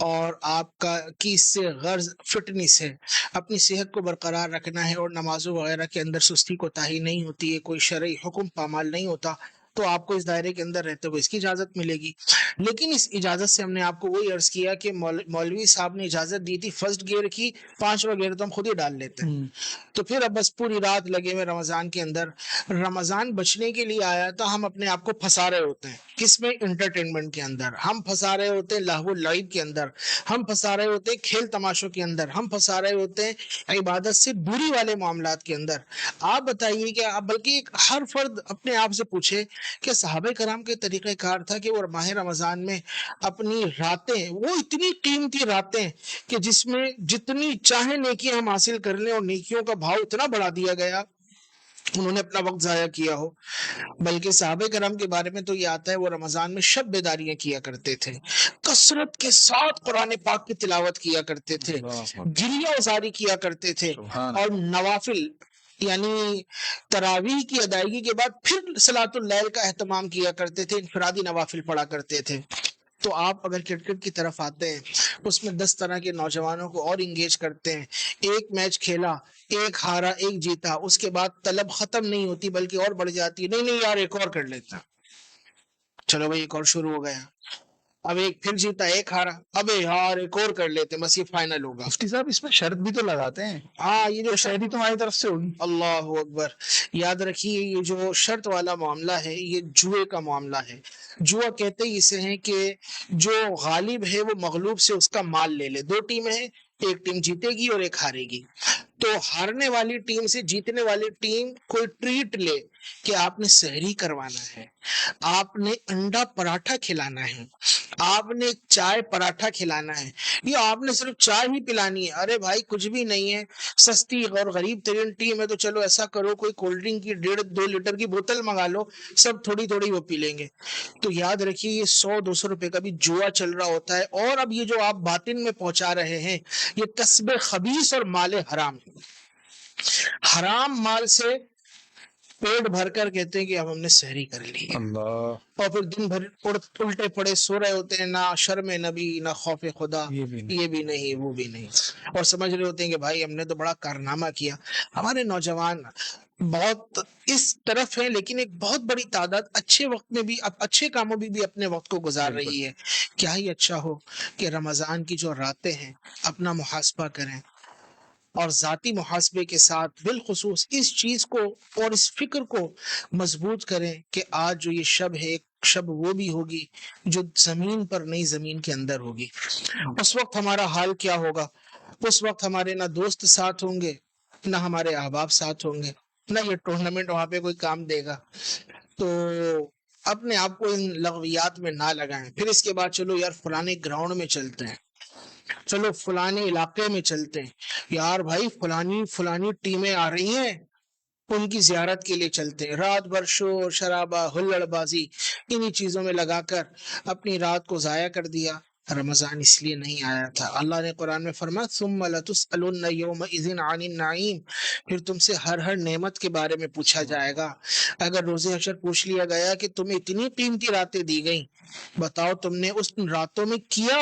اور آپ کا کی اس سے غرض فٹنس ہے, اپنی صحت کو برقرار رکھنا ہے, اور نمازوں وغیرہ کے اندر سستی کوتاہی نہیں ہوتی ہے, کوئی شرعی حکم پامال نہیں ہوتا, تو آپ کو اس دائرے کے اندر رہتے ہوئے اس کی اجازت ملے گی. لیکن اس اجازت سے ہم نے آپ کو وہی عرض کیا کہ مولوی صاحب نے اجازت دی تھی فرسٹ گیئر کی, 5واں گیئر تو ہم خود ہی ڈال لیتے ہیں. تو پھر اب بس پوری رات لگے ہوئے رمضان کے اندر, رمضان بچنے کے لیے آیا تو ہم اپنے آپ کو پھنسا رہے ہوتے ہیں, کس میں, انٹرٹینمنٹ کے اندر, ہم پھنسا رہے ہوتے ہیں لہو لعب کے اندر, ہم پھنسا رہے ہوتے ہیں کھیل تماشوں کے اندر, ہم پھنسا رہے ہوتے ہیں عبادت سے دوری والے معاملات کے اندر. آپ بتائیے کہ بلکہ ہر فرد اپنے آپ سے پوچھے کہ صحابہ کرام کے طریقہ کار تھا کہ وہ ماہ رمضان میں اپنی راتیں, وہ اتنی قیمتی راتیں کہ جس میں جتنی چاہے نیکیاں ہم حاصل کر لیں, اور نیکیوں کا بھاؤ اتنا بڑھا دیا گیا انہوں نے اپنا وقت ضائع کیا ہو. بلکہ صحابہ کرام کے بارے میں تو یہ آتا ہے وہ رمضان میں شب بیداریاں کیا کرتے تھے، کثرت کے ساتھ قرآن پاک کی تلاوت کیا کرتے تھے، گریہ ازاری کیا کرتے تھے، اور نوافل یعنی تراویح کی ادائیگی کے بعد پھر صلاۃ اللیل کا اہتمام کیا کرتے تھے، انفرادی نوافل پڑھا کرتے تھے. تو آپ اگر کرکٹ کی طرف آتے ہیں اس میں 10 طرح کے نوجوانوں کو اور انگیج کرتے ہیں. ایک میچ کھیلا، ایک ہارا ایک جیتا، اس کے بعد طلب ختم نہیں ہوتی بلکہ اور بڑھ جاتی ہے. نہیں یار ایک اور کر لیتا، چلو بھائی ایک اور شروع ہو گیا. اب ایک پھر جیتا ایک ہارا، اب یار ایک اور کر لیتے، بس یہ فائنل ہوگا. مفتی صاحب اس میں شرط بھی تو لگاتے ہیں. ہاں یہ جو شہری تمہاری طرف سے ہوگی. اللہ اکبر. یاد رکھیے یہ جو شرط والا معاملہ ہے یہ جوئے کا معاملہ ہے. جوا کہتے ہی اسے ہیں کہ جو غالب ہے وہ مغلوب سے اس کا مال لے لے. 2 ٹیمیں ہیں، ایک ٹیم جیتے گی اور ایک ہارے گی. تو ہارنے والی ٹیم سے جیتنے والی ٹیم کوئی ٹریٹ لے کہ آپ نے سحری کروانا ہے، آپ نے انڈا پراٹھا کھلانا ہے، آپ نے چائے پراٹھا کھلانا ہے، یا آپ نے صرف چائے ہی پلانی ہے. ارے بھائی کچھ بھی نہیں ہے، سستی اور غریب ترین ٹیم ہے تو چلو ایسا کرو کوئی کولڈ ڈرنک کی 1.5-2 لیٹر کی بوتل منگا لو، سب تھوڑی تھوڑی وہ پی لیں گے. تو یاد رکھیے یہ 100-200 روپے کا بھی جوا چل رہا ہوتا ہے. اور اب یہ جو آپ باطن میں پہنچا رہے ہیں یہ کسب خبیث اور مال حرام. حرام مال سے پیٹ بھر کر کہتے ہیں کہ اب ہم نے سحری کر لی، اللہ، اور پھر دن بھر الٹے پڑے سو رہے ہوتے ہیں، نہ شرم نبی نہ خوف خدا، یہ بھی نہیں وہ بھی نہیں، اور سمجھ رہے ہوتے ہیں کہ بھائی ہم نے تو بڑا کارنامہ کیا. ہمارے نوجوان بہت اس طرف ہے لیکن ایک بہت بڑی تعداد اچھے وقت میں بھی اچھے کاموں میں بھی اپنے وقت کو گزار رہی ہے. کیا ہی اچھا ہو کہ رمضان کی جو راتیں ہیں اپنا محاسبہ کریں، اور ذاتی محاسبے کے ساتھ بالخصوص اس چیز کو اور اس فکر کو مضبوط کریں کہ آج جو یہ شب ہے ایک شب وہ بھی ہوگی جو زمین پر نہیں زمین کے اندر ہوگی. اس وقت ہمارا حال کیا ہوگا؟ اس وقت ہمارے نہ دوست ساتھ ہوں گے، نہ ہمارے احباب ساتھ ہوں گے، نہ یہ ٹورنامنٹ وہاں پہ کوئی کام دے گا. تو اپنے آپ کو ان لغویات میں نہ لگائیں. پھر اس کے بعد چلو یار فلانے گراؤنڈ میں چلتے ہیں، چلو فلانے علاقے میں چلتے ہیں، یار بھائی فلانی ٹیمیں آ رہی ہیں ان کی زیارت کے لیے چلتے ہیں. رات بھر شور شرابہ ہلڑ بازی انہی چیزوں میں لگا کر اپنی رات کو ضائع کر دیا. رمضان اس لیے نہیں آیا تھا. اللہ نے قرآن میں فرمایا ثم لتسألن یومئذ عن النعیم، پھر تم سے ہر نعمت کے بارے میں پوچھا جائے گا. اگر روز حشر پوچھ لیا گیا کہ تمہیں اتنی قیمتی راتیں دی گئیں، بتاؤ تم نے اس راتوں میں کیا،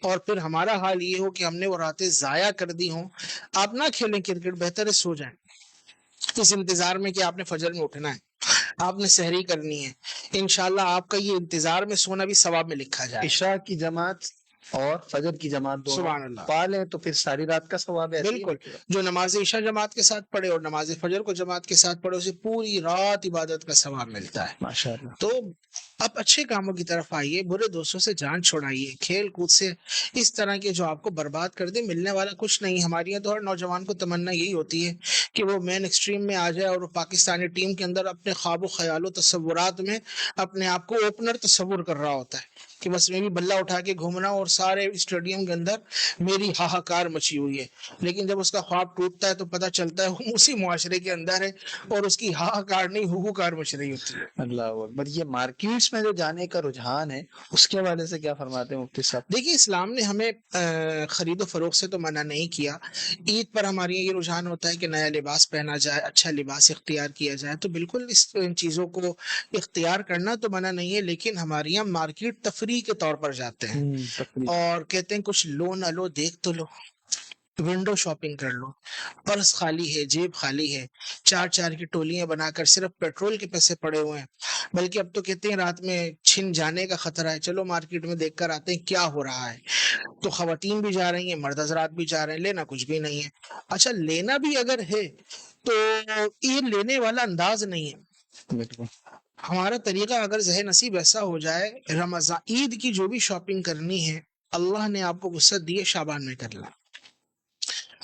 اور پھر ہمارا حال یہ ہو کہ ہم نے وہ راتیں ضائع کر دی ہوں. آپ نہ کھیلیں کرکٹ، بہتر ہے سو جائیں اس انتظار میں کہ آپ نے فجر میں اٹھنا ہے، آپ نے سحری کرنی ہے. انشاءاللہ آپ کا یہ انتظار میں سونا بھی ثواب میں لکھا جائے. عشاء کی جماعت اور فجر کی جماعت دونوں سبحان اللہ پا لیں تو پھر ساری رات کا ثواب ہے. بالکل، جو نماز عشاء جماعت کے ساتھ پڑھے اور نماز فجر کو جماعت کے ساتھ پڑھے اسے پوری رات عبادت کا ثواب ملتا ہے. ماشاءاللہ. تو اب اچھے کاموں کی طرف آئیے، برے دوستوں سے جان چھوڑائیے، کھیل کود سے اس طرح کے جو آپ کو برباد کر دے ملنے والا کچھ نہیں. ہمارے یہاں تو ہر نوجوان کو تمنا یہی ہوتی ہے کہ وہ مین ایکسٹریم میں آ جائے اور وہ پاکستانی ٹیم کے اندر اپنے خواب و خیال و تصورات میں اپنے آپ کو اوپنر تصور کر رہا ہوتا ہے کہ بس میں بھی بلہ اٹھا کے گھومنا اور سارے اسٹیڈیم کے اندر میری ہاہاکار مچی ہوئی ہے. لیکن جب اس کا خواب ٹوٹتا ہے تو پتہ چلتا ہے وہ اسی معاشرے کے اندر ہے اور اس کی ہاہاکار نہیں ہہوکار مچ رہی ہوتی ہے. اللہ اکبر. یہ مارکیٹس میں جو جانے کا رجحان ہے اس کے حوالے سے کیا فرماتے ہیں مفتی صاحب؟ دیکھیے اسلام نے ہمیں خرید و فروخت سے تو منع نہیں کیا. عید پر ہمارے یہ رجحان ہوتا ہے کہ نیا لباس پہنا جائے، اچھا لباس اختیار کیا جائے، تو بالکل ان چیزوں کو اختیار کرنا تو منع نہیں ہے. لیکن ہمارے یہاں مارکیٹ تفریح کے طور پر جاتے ہیں اور کہتے ہیں کچھ لو نہ لو دیکھ تو لو، ونڈو شاپنگ کر لو، پرس خالی ہے جیب خالی ہے، 4 کی ٹولیاں بنا کر صرف پیٹرول کے پیسے پڑے ہوئے ہیں. بلکہ اب تو کہتے ہیں رات میں چھن جانے کا خطرہ ہے، چلو مارکیٹ میں دیکھ کر آتے ہیں کیا ہو رہا ہے. تو خواتین بھی جا رہی ہیں، مرد حضرات بھی جا رہے ہیں، لینا کچھ بھی نہیں ہے. اچھا لینا بھی اگر ہے تو یہ لینے والا انداز نہیں ہے. بالکل ہمارا طریقہ اگر ذہن نصیب ایسا ہو جائے، رمضان عید کی جو بھی شاپنگ کرنی ہے اللہ نے آپ کو وسعت دی ہے شعبان میں کر لا.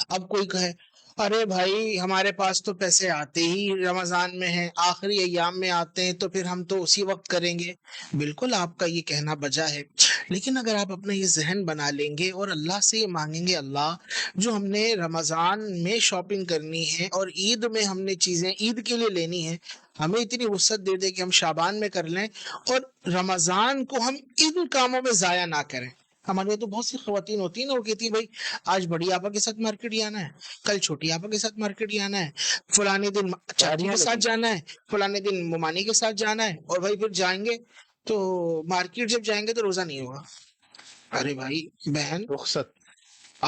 اب کوئی کہے ارے بھائی ہمارے پاس تو پیسے آتے ہی رمضان میں ہیں، آخری ایام میں آتے ہیں تو پھر ہم تو اسی وقت کریں گے. بالکل آپ کا یہ کہنا بجا ہے، لیکن اگر آپ اپنا یہ ذہن بنا لیں گے اور اللہ سے یہ مانگیں گے، اللہ جو ہم نے رمضان میں شاپنگ کرنی ہے اور عید میں ہم نے چیزیں عید کے لیے لینی ہے، ہمیں اتنی وسعت دے دے کہ ہم شعبان میں کر لیں اور رمضان کو ہم ان کاموں میں ضائع نہ کریں۔ ہمارے یہاں تو بہت سی خواتین ہوتی ہیں نا، وہ کہتی ہیں بھائی آج بڑی آپا کے ساتھ مارکیٹ جانا ہے، کل چھوٹی آپا کے ساتھ مارکیٹ جانا ہے، فلانے دن چاچی کے ساتھ جانا ہے، فلانے دن ممانی کے ساتھ جانا ہے، اور بھائی پھر جائیں گے تو مارکیٹ جب جائیں گے تو روزہ نہیں ہوگا۔ ارے بھائی بہن، رخصت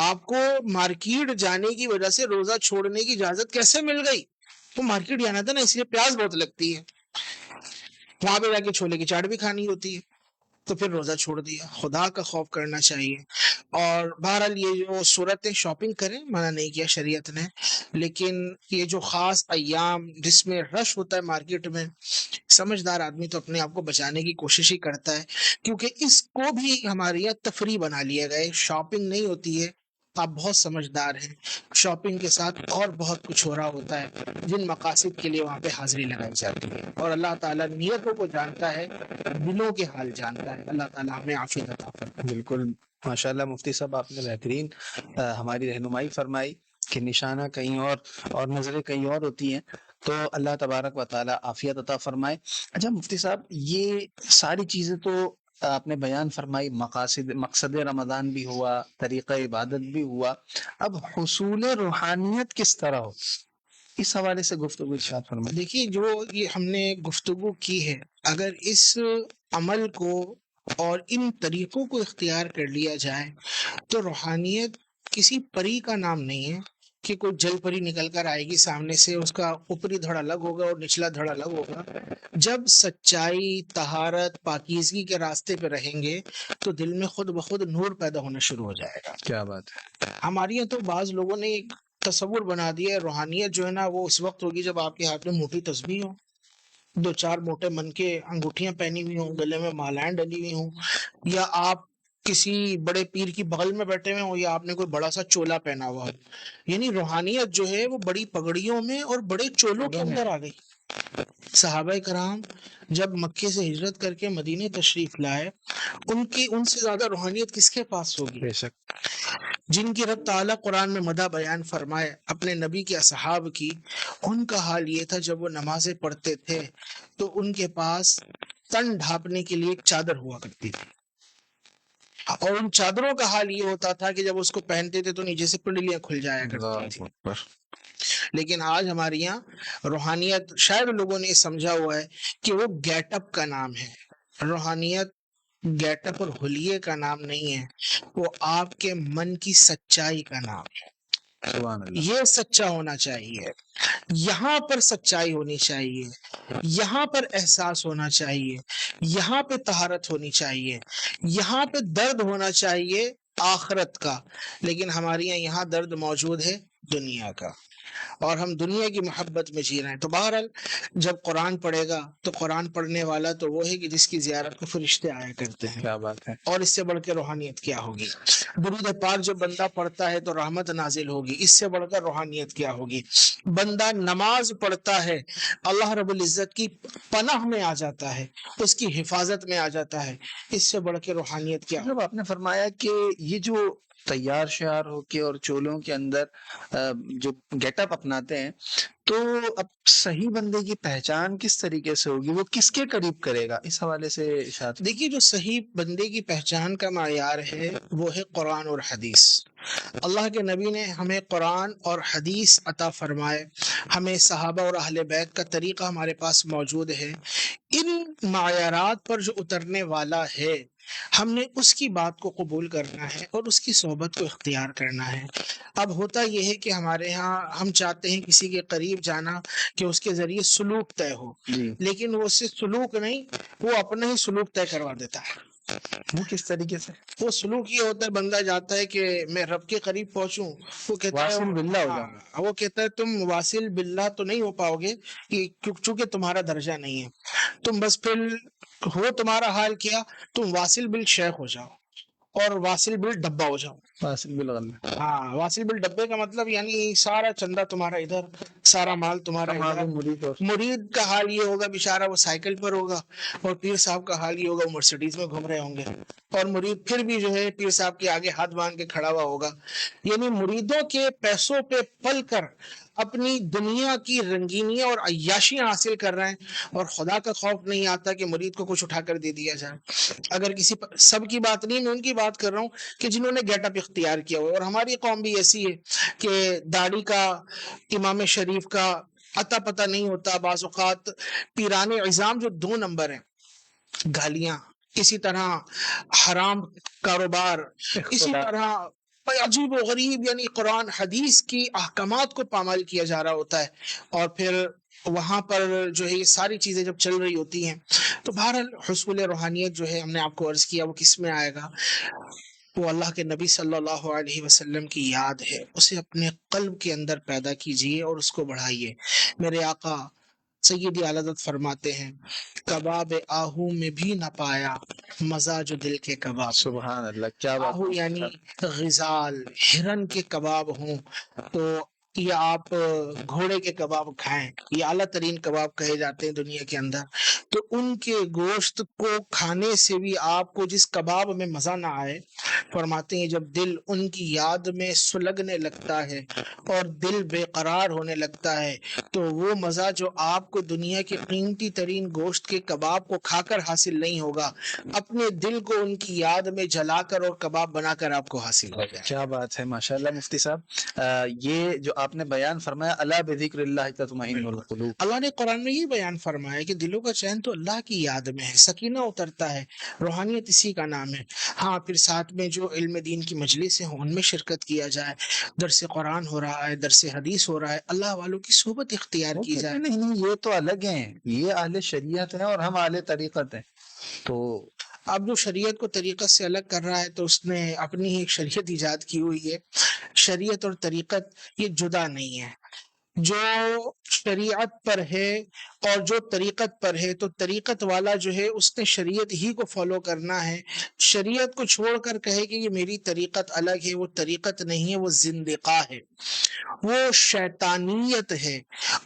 آپ کو مارکیٹ جانے کی وجہ سے روزہ چھوڑنے کی اجازت کیسے مل گئی؟ تو مارکیٹ جانا تھا نا، اس لیے پیاز بہت لگتی ہے، وہاں پہ جا کے چھولے کی چاٹ بھی کھانی ہوتی ہے، تو پھر روزہ چھوڑ دیا۔ خدا کا خوف کرنا چاہیے۔ اور بہرحال یہ جو صورتیں شاپنگ کریں، منع نہیں کیا شریعت نے، لیکن یہ جو خاص ایام جس میں رش ہوتا ہے مارکیٹ میں، سمجھدار آدمی تو اپنے آپ کو بچانے کی کوشش ہی کرتا ہے، کیونکہ اس کو بھی ہمارے یہاں تفریح بنا لیا گیا، شاپنگ نہیں ہوتی ہے۔ آپ بہت سمجھدار ہیں، شاپنگ کے ساتھ اور بہت کچھ ہو رہا ہوتا ہے جن مقاصد کے لیے وہاں پہ حاضری لگائی جاتی ہے، اور اللہ تعالیٰ نیتوں کو جانتا ہے، دلوں کے حال جانتا ہے۔ اللہ تعالیٰ ہمیں عافیت عطا فرمائے۔ بالکل ماشاءاللہ مفتی صاحب آپ نے بہترین ہماری رہنمائی فرمائی کہ نشانہ کہیں اور نظریں کہیں اور ہوتی ہیں، تو اللہ تبارک و تعالیٰ عافیت عطا فرمائے۔ اچھا مفتی صاحب، یہ ساری چیزیں تو آپ نے بیان فرمائی، مقصد رمضان بھی ہوا، طریقہ عبادت بھی ہوا، اب حصول روحانیت کس طرح ہو، اس حوالے سے گفتگو ارشاد فرمائے۔ دیکھیے، جو یہ ہم نے گفتگو کی ہے، اگر اس عمل کو اور ان طریقوں کو اختیار کر لیا جائے تو روحانیت کسی پری کا نام نہیں ہے کہ کوئی جل پری نکل کر آئے گی سامنے سے، اس کا اوپری دھڑ الگ ہوگا اور نچلا دھڑ الگ ہوگا۔ جب سچائی، طہارت، پاکیزگی کے راستے پہ رہیں گے تو دل میں خود بخود نور پیدا ہونا شروع ہو جائے گا۔ کیا بات ہے۔ ہمارے یہاں تو بعض لوگوں نے ایک تصور بنا دیا ہے، روحانیت جو ہے نا وہ اس وقت ہوگی جب آپ کے ہاتھ میں موٹی تسبیح ہو، دو چار موٹے من کے انگوٹھیاں پہنی ہوئی ہوں، گلے میں مالائیں ڈلی ہوئی ہوں، یا آپ کسی بڑے پیر کی بغل میں بیٹھے ہوئے ہوں، یا آپ نے کوئی بڑا سا چولا پہنا ہوا ہو۔ یعنی روحانیت جو ہے وہ بڑی پگڑیوں میں اور بڑے چولوں کے اندر آ گئی۔ صحابہ کرام جب مکے سے ہجرت کر کے مدینے تشریف لائے، ان سے زیادہ روحانیت کس کے پاس ہوگی؟ بے شک۔ جن کی رب تعالیٰ قرآن میں مدح بیان فرمائے اپنے نبی کے اصحاب کی، ان کا حال یہ تھا جب وہ نمازیں پڑھتے تھے تو ان کے پاس تن ڈھانپنے کے لیے ایک چادر ہوا کرتی تھی، اور ان چادروں کا حال یہ ہوتا تھا کہ جب اس کو پہنتے تھے تو نیچے سے پنڈلیاں کھل جایا کرتی تھی۔ لیکن آج ہمارے یہاں روحانیت، شاید لوگوں نے یہ سمجھا ہوا ہے کہ وہ گیٹ اپ کا نام ہے۔ روحانیت گیٹ اپ اور حلیے کا نام نہیں ہے، وہ آپ کے من کی سچائی کا نام ہے۔ سبحان اللہ۔ یہ سچا ہونا چاہیے، یہاں پر سچائی ہونی چاہیے، یہاں پر احساس ہونا چاہیے، یہاں پہ طہارت ہونی چاہیے، یہاں پہ درد ہونا چاہیے آخرت کا۔ لیکن ہمارے یہاں درد موجود ہے دنیا کا، اور ہم دنیا کی محبت میں جی رہے ہیں۔ تو بہرحال جب قرآن پڑھے گا تو قرآن پڑھنے والا تو وہ ہے کہ جس کی زیارت کو فرشتے آیا کرتے ہیں، کیا بات ہے۔ اور اس سے بڑھ کے روحانیت کیا ہوگی؟ درود پاک جب بندہ پڑھتا ہے تو رحمت نازل ہوگی، اس سے بڑھ کر روحانیت کیا ہوگی؟ بندہ نماز پڑھتا ہے، اللہ رب العزت کی پناہ میں آ جاتا ہے، اس کی حفاظت میں آ جاتا ہے، اس سے بڑھ کے روحانیت کیا ہوگی؟ جب آپ نے فرمایا کہ یہ جو تیار شیار ہو کے اور چولوں کے اندر جو گیٹ اپ اپناتے ہیں، تو اب صحیح بندے کی پہچان کس طریقے سے ہوگی، وہ کس کے قریب کرے گا، اس حوالے سے ارشاد۔ دیکھیے، جو صحیح بندے کی پہچان کا معیار ہے وہ ہے قرآن اور حدیث۔ اللہ کے نبی نے ہمیں قرآن اور حدیث عطا فرمائے، ہمیں صحابہ اور اہل بیت کا طریقہ ہمارے پاس موجود ہے۔ ان معیارات پر جو اترنے والا ہے، ہم نے اس کی بات کو قبول کرنا ہے اور اس کی صحبت کو اختیار کرنا ہے۔ اب ہوتا یہ ہے کہ ہمارے ہاں ہم چاہتے ہیں کسی کے قریب جانا کہ اس کے ذریعے سلوک طے ہو، لیکن وہ اس سے سلوک نہیں، وہ اپنا ہی سلوک طے کروا دیتا ہے۔ وہ کس طریقے سے؟ وہ سلوک یہ ہوتا ہے، بندہ جاتا ہے کہ میں رب کے قریب پہنچوں، وہ کہتا ہے واصل باللہ ہو جاؤں۔ ہاں، وہ کہتا ہے تم واصل باللہ تو نہیں ہو پاؤ گے، چونکہ تمہارا درجہ نہیں ہے، تم بس پھر ہو تمہارا حال کیا، تم واصل بالشیخ ہو جاؤ، اور واصل بل ڈبہ ہو جاؤ. واصل بالغل. ہاں، واصل بل ڈبے کا مطلب یعنی سارا چندہ تمہارا ادھر، سارا مال تمہارا ادھر. مرید اور مرید کا حال یہ ہوگا بیچارہ، وہ سائیکل پر ہوگا، اور پیر صاحب کا حال یہ ہوگا وہ مرسیڈیز میں گھوم رہے ہوں گے، اور مرید پھر بھی جو ہے پیر صاحب کے آگے ہاتھ باندھ کے کھڑا ہوا ہوگا. یعنی مریدوں کے پیسوں پہ پل کر اپنی دنیا کی رنگینیاں اور عیاشیاں حاصل کر رہے ہیں، اور خدا کا خوف نہیں آتا کہ مرید کو کچھ اٹھا کر دے دیا جائے. اگر کسی سب کی بات نہیں، میں ان کی بات کر رہا ہوں کہ جنہوں نے گیٹ اپ اختیار کیا ہوا. اور ہماری قوم بھی ایسی ہے کہ داڑھی کا، امام شریف کا عطا پتہ نہیں ہوتا. بعض اوقات پیران عظام جو 2 نمبر ہیں، گالیاں، اسی طرح حرام کاروبار، اسی طرح عجیب و غریب، یعنی قرآن حدیث کی احکامات کو پامال کیا جا رہا ہوتا ہے. اور پھر وہاں پر جو ہے یہ ساری چیزیں جب چل رہی ہوتی ہیں تو بہرحال حصول روحانیت جو ہے، ہم نے آپ کو عرض کیا، وہ کس میں آئے گا؟ وہ اللہ کے نبی صلی اللہ علیہ وسلم کی یاد ہے، اسے اپنے قلب کے اندر پیدا کیجئے اور اس کو بڑھائیے. میرے آقا سیدی اعلی حضرت فرماتے ہیں، کباب آہو میں بھی نہ پایا مزہ جو دل کے کباب. سبحان اللہ، کیا بات. آہو یعنی غزال، ہرن کے کباب ہوں تو، یا آپ گھوڑے کے کباب کھائیں، یہ اعلیٰ ترین کباب کہے جاتے ہیں دنیا کے اندر. تو ان کے گوشت کو کھانے سے بھی آپ کو جس کباب میں مزہ نہ آئے، فرماتے ہیں جب دل ان کی یاد میں سلگنے لگتا ہے اور دل بے قرار ہونے لگتا ہے، تو وہ مزہ جو آپ کو دنیا کے قیمتی ترین گوشت کے کباب کو کھا کر حاصل نہیں ہوگا، اپنے دل کو ان کی یاد میں جلا کر اور کباب بنا کر آپ کو حاصل ہو جائے. کیا بات ہے، ماشاءاللہ مفتی صاحب. یہ جو آپ نے بیان فرمایا، الا بذکر اللہ تطمئن القلوب، اللہ نے قرآن میں یہ بیان فرمایا کہ دلوں کا چین تو اللہ کی یاد میں ہے، سکینہ اترتا ہے، روحانیت اسی کا نام ہے. ہاں، پھر ساتھ میں جو علم دین کی مجلس ہیں ان میں شرکت کیا جائے، درس قرآن ہو رہا ہے، درس حدیث ہو رہا ہے، اللہ والوں کی صحبت اختیار کی جائے. نہیں یہ تو الگ ہیں، یہ اہل شریعت ہیں اور ہم اہل طریقت ہیں. تو اب جو شریعت کو طریقت سے الگ کر رہا ہے تو اس نے اپنی ایک شریعت ایجاد کی ہوئی ہے. شریعت اور طریقت یہ جدا نہیں ہے. جو شریعت پر ہے اور جو طریقت پر ہے، تو طریقت والا جو ہے اس نے شریعت ہی کو فالو کرنا ہے. شریعت کو چھوڑ کر کہے کہ یہ میری طریقت الگ ہے، وہ طریقت نہیں ہے، وہ زندقہ ہے، وہ شیطانیت ہے،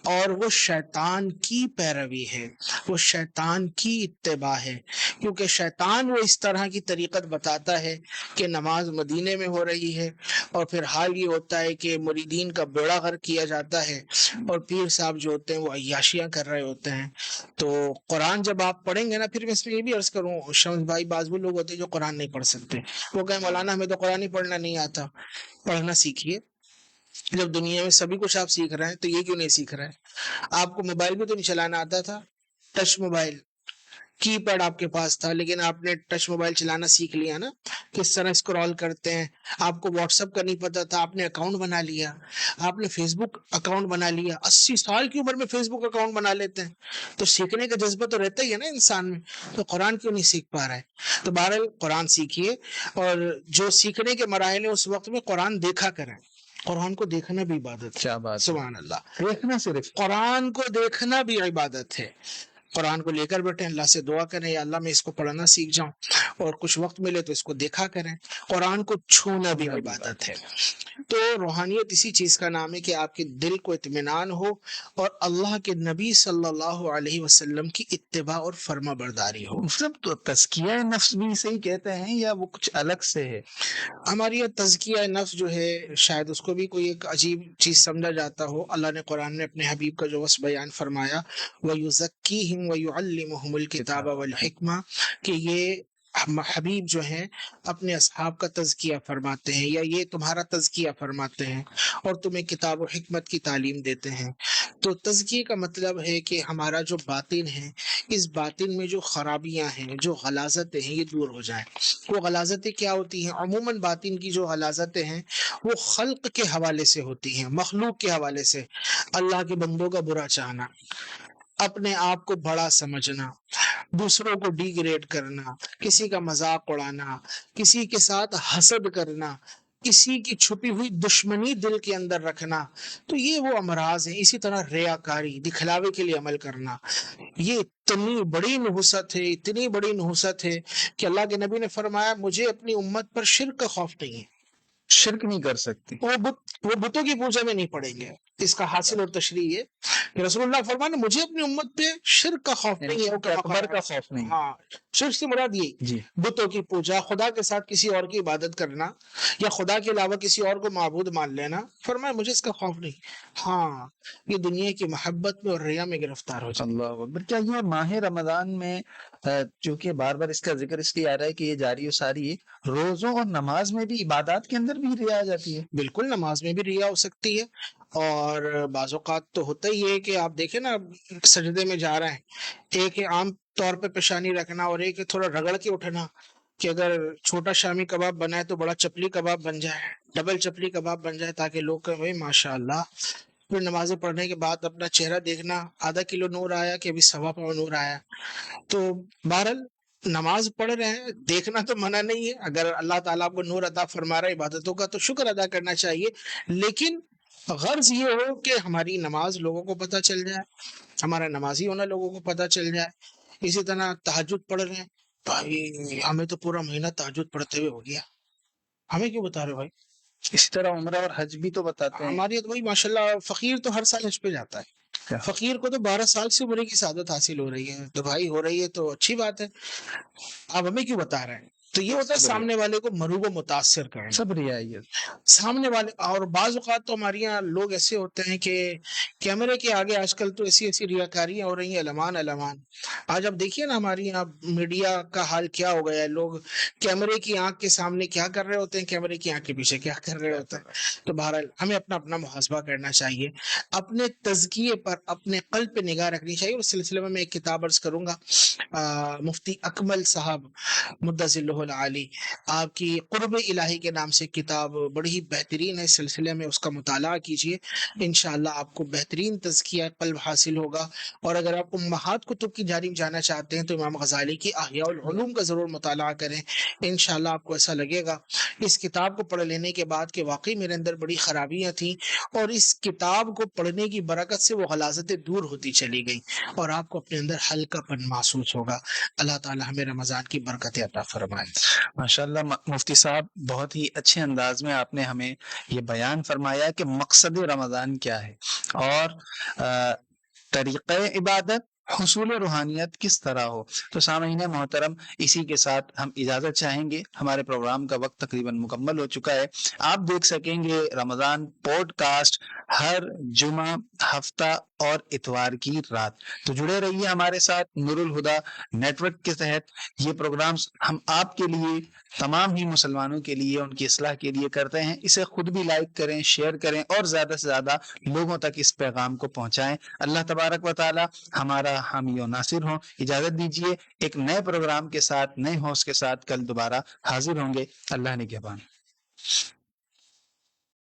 اور وہ شیطان کی پیروی ہے، وہ شیطان کی اتباع ہے. کیونکہ شیطان وہ اس طرح کی طریقت بتاتا ہے کہ نماز مدینے میں ہو رہی ہے، اور پھر حال یہ ہوتا ہے کہ مریدین کا بیڑا غرق کیا جاتا ہے، اور پیر صاحب جو ہوتے ہیں وہ عیاشیاں کر رہے ہوتے ہیں. تو قرآن جب آپ پڑھیں گے نا، پھر میں اس میں یہ بھی عرض کروں، شمس بھائی، بعض وہ لوگ ہوتے ہیں جو قرآن نہیں پڑھ سکتے، وہ کہیں مولانا ہمیں تو قرآن ہی پڑھنا نہیں آتا. پڑھنا سیکھیے. جب دنیا میں سبھی کچھ آپ سیکھ رہے ہیں تو یہ کیوں نہیں سیکھ رہے ہیں؟ آپ کو موبائل بھی تو نہیں چلانا آتا تھا، ٹچ موبائل، کی پیڈ آپ کے پاس تھا، لیکن آپ نے ٹچ موبائل چلانا سیکھ لیا نا، کس طرح اسکرال کرتے ہیں. آپ کو واٹس ایپ کا نہیں پتا تھا، آپ نے اکاؤنٹ بنا لیا، آپ نے فیس بک اکاؤنٹ بنا لیا. 80 سال کی عمر میں فیس بک اکاؤنٹ بنا لیتے ہیں. تو سیکھنے کا جذبہ تو رہتا ہی ہے نا انسان میں. تو قرآن کیوں نہیں سیکھ پا رہا ہے؟ تو بہرحال قرآن سیکھیے، اور جو سیکھنے کے مراحل ہیں اس وقت میں قرآن دیکھا کریں. قرآن کو دیکھنا بھی عبادت ہے. کیا بات. سبحان اللہ. دیکھنا صرف، قرآن کو دیکھنا بھی عبادت ہے. قرآن کو لے کر بیٹھے، اللہ سے دعا کریں، یا اللہ میں اس کو پڑھنا سیکھ جاؤں، اور کچھ وقت ملے تو اس کو دیکھا کریں. قرآن کو چھونا بھی عبادت ہے. تو روحانیت اسی چیز کا نام ہے کہ آپ کے دل کو اطمینان ہو اور اللہ کے نبی صلی اللہ علیہ وسلم کی اتباع اور فرما برداری ہو. سب تو تزکیہ نفس بھی صحیح کہتے ہیں یا وہ کچھ الگ سے ہے؟ ہماری یہ تزکیہ نفس جو ہے، شاید اس کو بھی کوئی ایک عجیب چیز سمجھا جاتا ہو. اللہ نے قرآن میں اپنے حبیب کا جو وصف بیان فرمایا، وَيُزَكِّيهِمْ وَيُعَلِّمُهُمُ الْكِتَابَ وَالْحِكْمَةَ، کہ یہ حبیب جو ہیں اپنے اصحاب کا تزکیہ فرماتے ہیں، یا یہ تمہارا تزکیہ فرماتے ہیں اور تمہیں کتاب و حکمت کی تعلیم دیتے ہیں. تو تزکیہ کا مطلب ہے کہ ہمارا جو باطن ہے، اس باطن میں جو خرابیاں ہیں، جو غلاظتیں ہیں، یہ دور ہو جائیں. وہ غلاظتیں کیا ہوتی ہیں؟ عموماً باطن کی جو غلاظتیں ہیں وہ خلق کے حوالے سے ہوتی ہیں، مخلوق کے حوالے سے. اللہ کے بندوں کا برا چاہنا، اپنے آپ کو بڑا سمجھنا، دوسروں کو ڈی گریڈ کرنا، کسی کا مذاق اڑانا، کسی کے ساتھ حسد کرنا، کسی کی چھپی ہوئی دشمنی دل کے اندر رکھنا، تو یہ وہ امراض ہیں۔ اسی طرح ریاکاری، دکھلاوے کے لیے عمل کرنا، یہ اتنی بڑی نحوست ہے، اتنی بڑی نحوست ہے کہ اللہ کے نبی نے فرمایا مجھے اپنی امت پر شرک کا خوف نہیں ہے۔ شرک نہیں کر سکتی، وہ بتوں کی پوجا میں نہیں پڑیں گے۔ اس کا حاصل اور تشریح یہ کہ رسول اللہ فرمانے مجھے اپنی امت پہ شرک کا خوف نہیں ہے، اکبر کا خوف نہیں۔ ہاں، شرک سے مراد یہ جی بتوں کی پوجا، خدا کے ساتھ کسی اور کی عبادت کرنا یا خدا کے علاوہ کسی اور کو معبود مان لینا، فرمایا مجھے اس کا خوف نہیں۔ ہاں، یہ دنیا کی محبت میں اور ریا میں گرفتار ہو جائے۔ اللہ اکبر۔ کیا یہ ماہ رمضان میں چونکہ بار بار اس کا ذکر اس لیے آ رہا ہے کہ یہ جاری و ساری ہے، روزوں اور نماز میں بھی، عبادات کے اندر بھی ریا آ جاتی ہے؟ بالکل، نماز میں بھی ریا ہو سکتی ہے، اور بعض اوقات تو ہوتا ہی ہے کہ آپ دیکھیں نا، سجدے میں جا رہے ہیں، ایک ہے عام طور پہ پیشانی رکھنا اور ایک ہے تھوڑا رگڑ کے اٹھنا، کہ اگر چھوٹا شامی کباب بنائے تو بڑا چپلی کباب بن جائے، ڈبل چپلی کباب بن جائے، تاکہ لوگ کہیں بھائی ماشاء اللہ۔ پھر نمازیں پڑھنے کے بعد اپنا چہرہ دیکھنا، آدھا کلو نور آیا کہ ابھی 1.25 نور آیا۔ تو بہرحال نماز پڑھ رہے ہیں، دیکھنا تو منع نہیں ہے، اگر اللہ تعالیٰ آپ کو نور عطا فرما رہا ہے عبادتوں کا تو شکر ادا کرنا چاہیے، لیکن غرض یہ ہو کہ ہماری نماز لوگوں کو پتہ چل جائے، ہمارا نمازی ہونا لوگوں کو پتہ چل جائے۔ اسی طرح تہجد پڑھ رہے ہیں، بھائی ہمیں تو پورا مہینہ تہجد پڑھتے ہوئے ہو گیا، ہمیں کیوں بتا رہے ہو بھائی؟ اسی طرح عمرہ اور حج بھی تو بتاتے ہیں۔ ہماری تو بھائی ماشاء اللہ فقیر تو ہر سال حج پہ جاتا ہے، فقیر کو تو 12 سال سے عمرے کی سعادت حاصل ہو رہی ہے، تو بھائی ہو رہی ہے تو اچھی بات ہے، آپ ہمیں کیوں بتا رہے ہیں؟ تو یہ ہوتا ہے سامنے والے کو مروب و متاثر کرنا، سب رعایت۔ سامنے والے۔ اور بعض اوقات تو ہمارے یہاں لوگ ایسے ہوتے ہیں کہ کیمرے کے آگے آج کل تو ایسی ایسی ریاکاریاں ہو رہی ہیں، المان المان۔ آج آپ دیکھیے نا ہمارے یہاں میڈیا کا حال کیا ہو گیا ہے، لوگ کیمرے کی آنکھ کے سامنے کیا کر رہے ہوتے ہیں، کیمرے کی آنکھ کے پیچھے کیا کر رہے ہوتے ہیں۔ تو بہرحال ہمیں اپنا اپنا محاسبہ کرنا چاہیے، اپنے تزکیے پر، اپنے قلب پہ نگاہ رکھنی چاہیے۔ اس سلسلے میں ایک کتاب عرض کروں گا، مفتی اکمل صاحب مدثر اللہ العالی، آپ کی قرب الہی کے نام سے کتاب بڑی ہی بہترین ہے، اس سلسلے میں اس کا مطالعہ کیجیے، انشاءاللہ آپ کو بہترین تزکیہ قلب حاصل ہوگا۔ اور اگر آپ امہات کتب کی جانب جانا چاہتے ہیں تو امام غزالی کی احیاء العلوم کا ضرور مطالعہ کریں، انشاءاللہ آپ کو ایسا لگے گا اس کتاب کو پڑھ لینے کے بعد کہ واقعی میرے اندر بڑی خرابیاں تھیں، اور اس کتاب کو پڑھنے کی برکت سے وہ غلاظتیں دور ہوتی چلی گئیں، اور آپ کو اپنے اندر ہلکا پن محسوس ہوگا۔ اللہ تعالی ہمیں رمضان کی برکت عطا فرمائے۔ ماشاءاللہ مفتی صاحب، بہت ہی اچھے انداز میں آپ نے ہمیں یہ بیان فرمایا کہ مقصد رمضان کیا ہے، اور طریقہ عبادت، حصول روحانیت کس طرح ہو۔ تو سامعین محترم، اسی کے ساتھ ہم اجازت چاہیں گے، ہمارے پروگرام کا وقت تقریباً مکمل ہو چکا ہے۔ آپ دیکھ سکیں گے رمضان پوڈ کاسٹ ہر جمعہ، ہفتہ اور اتوار کی رات۔ تو جڑے رہیے ہمارے ساتھ، نور الہدا نیٹ ورک کے تحت یہ پروگرامز ہم آپ کے لیے، تمام ہی مسلمانوں کے لیے، ان کی اصلاح کے لیے کرتے ہیں۔ اسے خود بھی لائک کریں، شیئر کریں، اور زیادہ سے زیادہ لوگوں تک اس پیغام کو پہنچائیں۔ اللہ تبارک و تعالی ہمارا حامی و ناصر ہوں۔ اجازت دیجیے، ایک نئے پروگرام کے ساتھ، نئے ہوسٹ کے ساتھ کل دوبارہ حاضر ہوں گے۔ اللہ نگہبان۔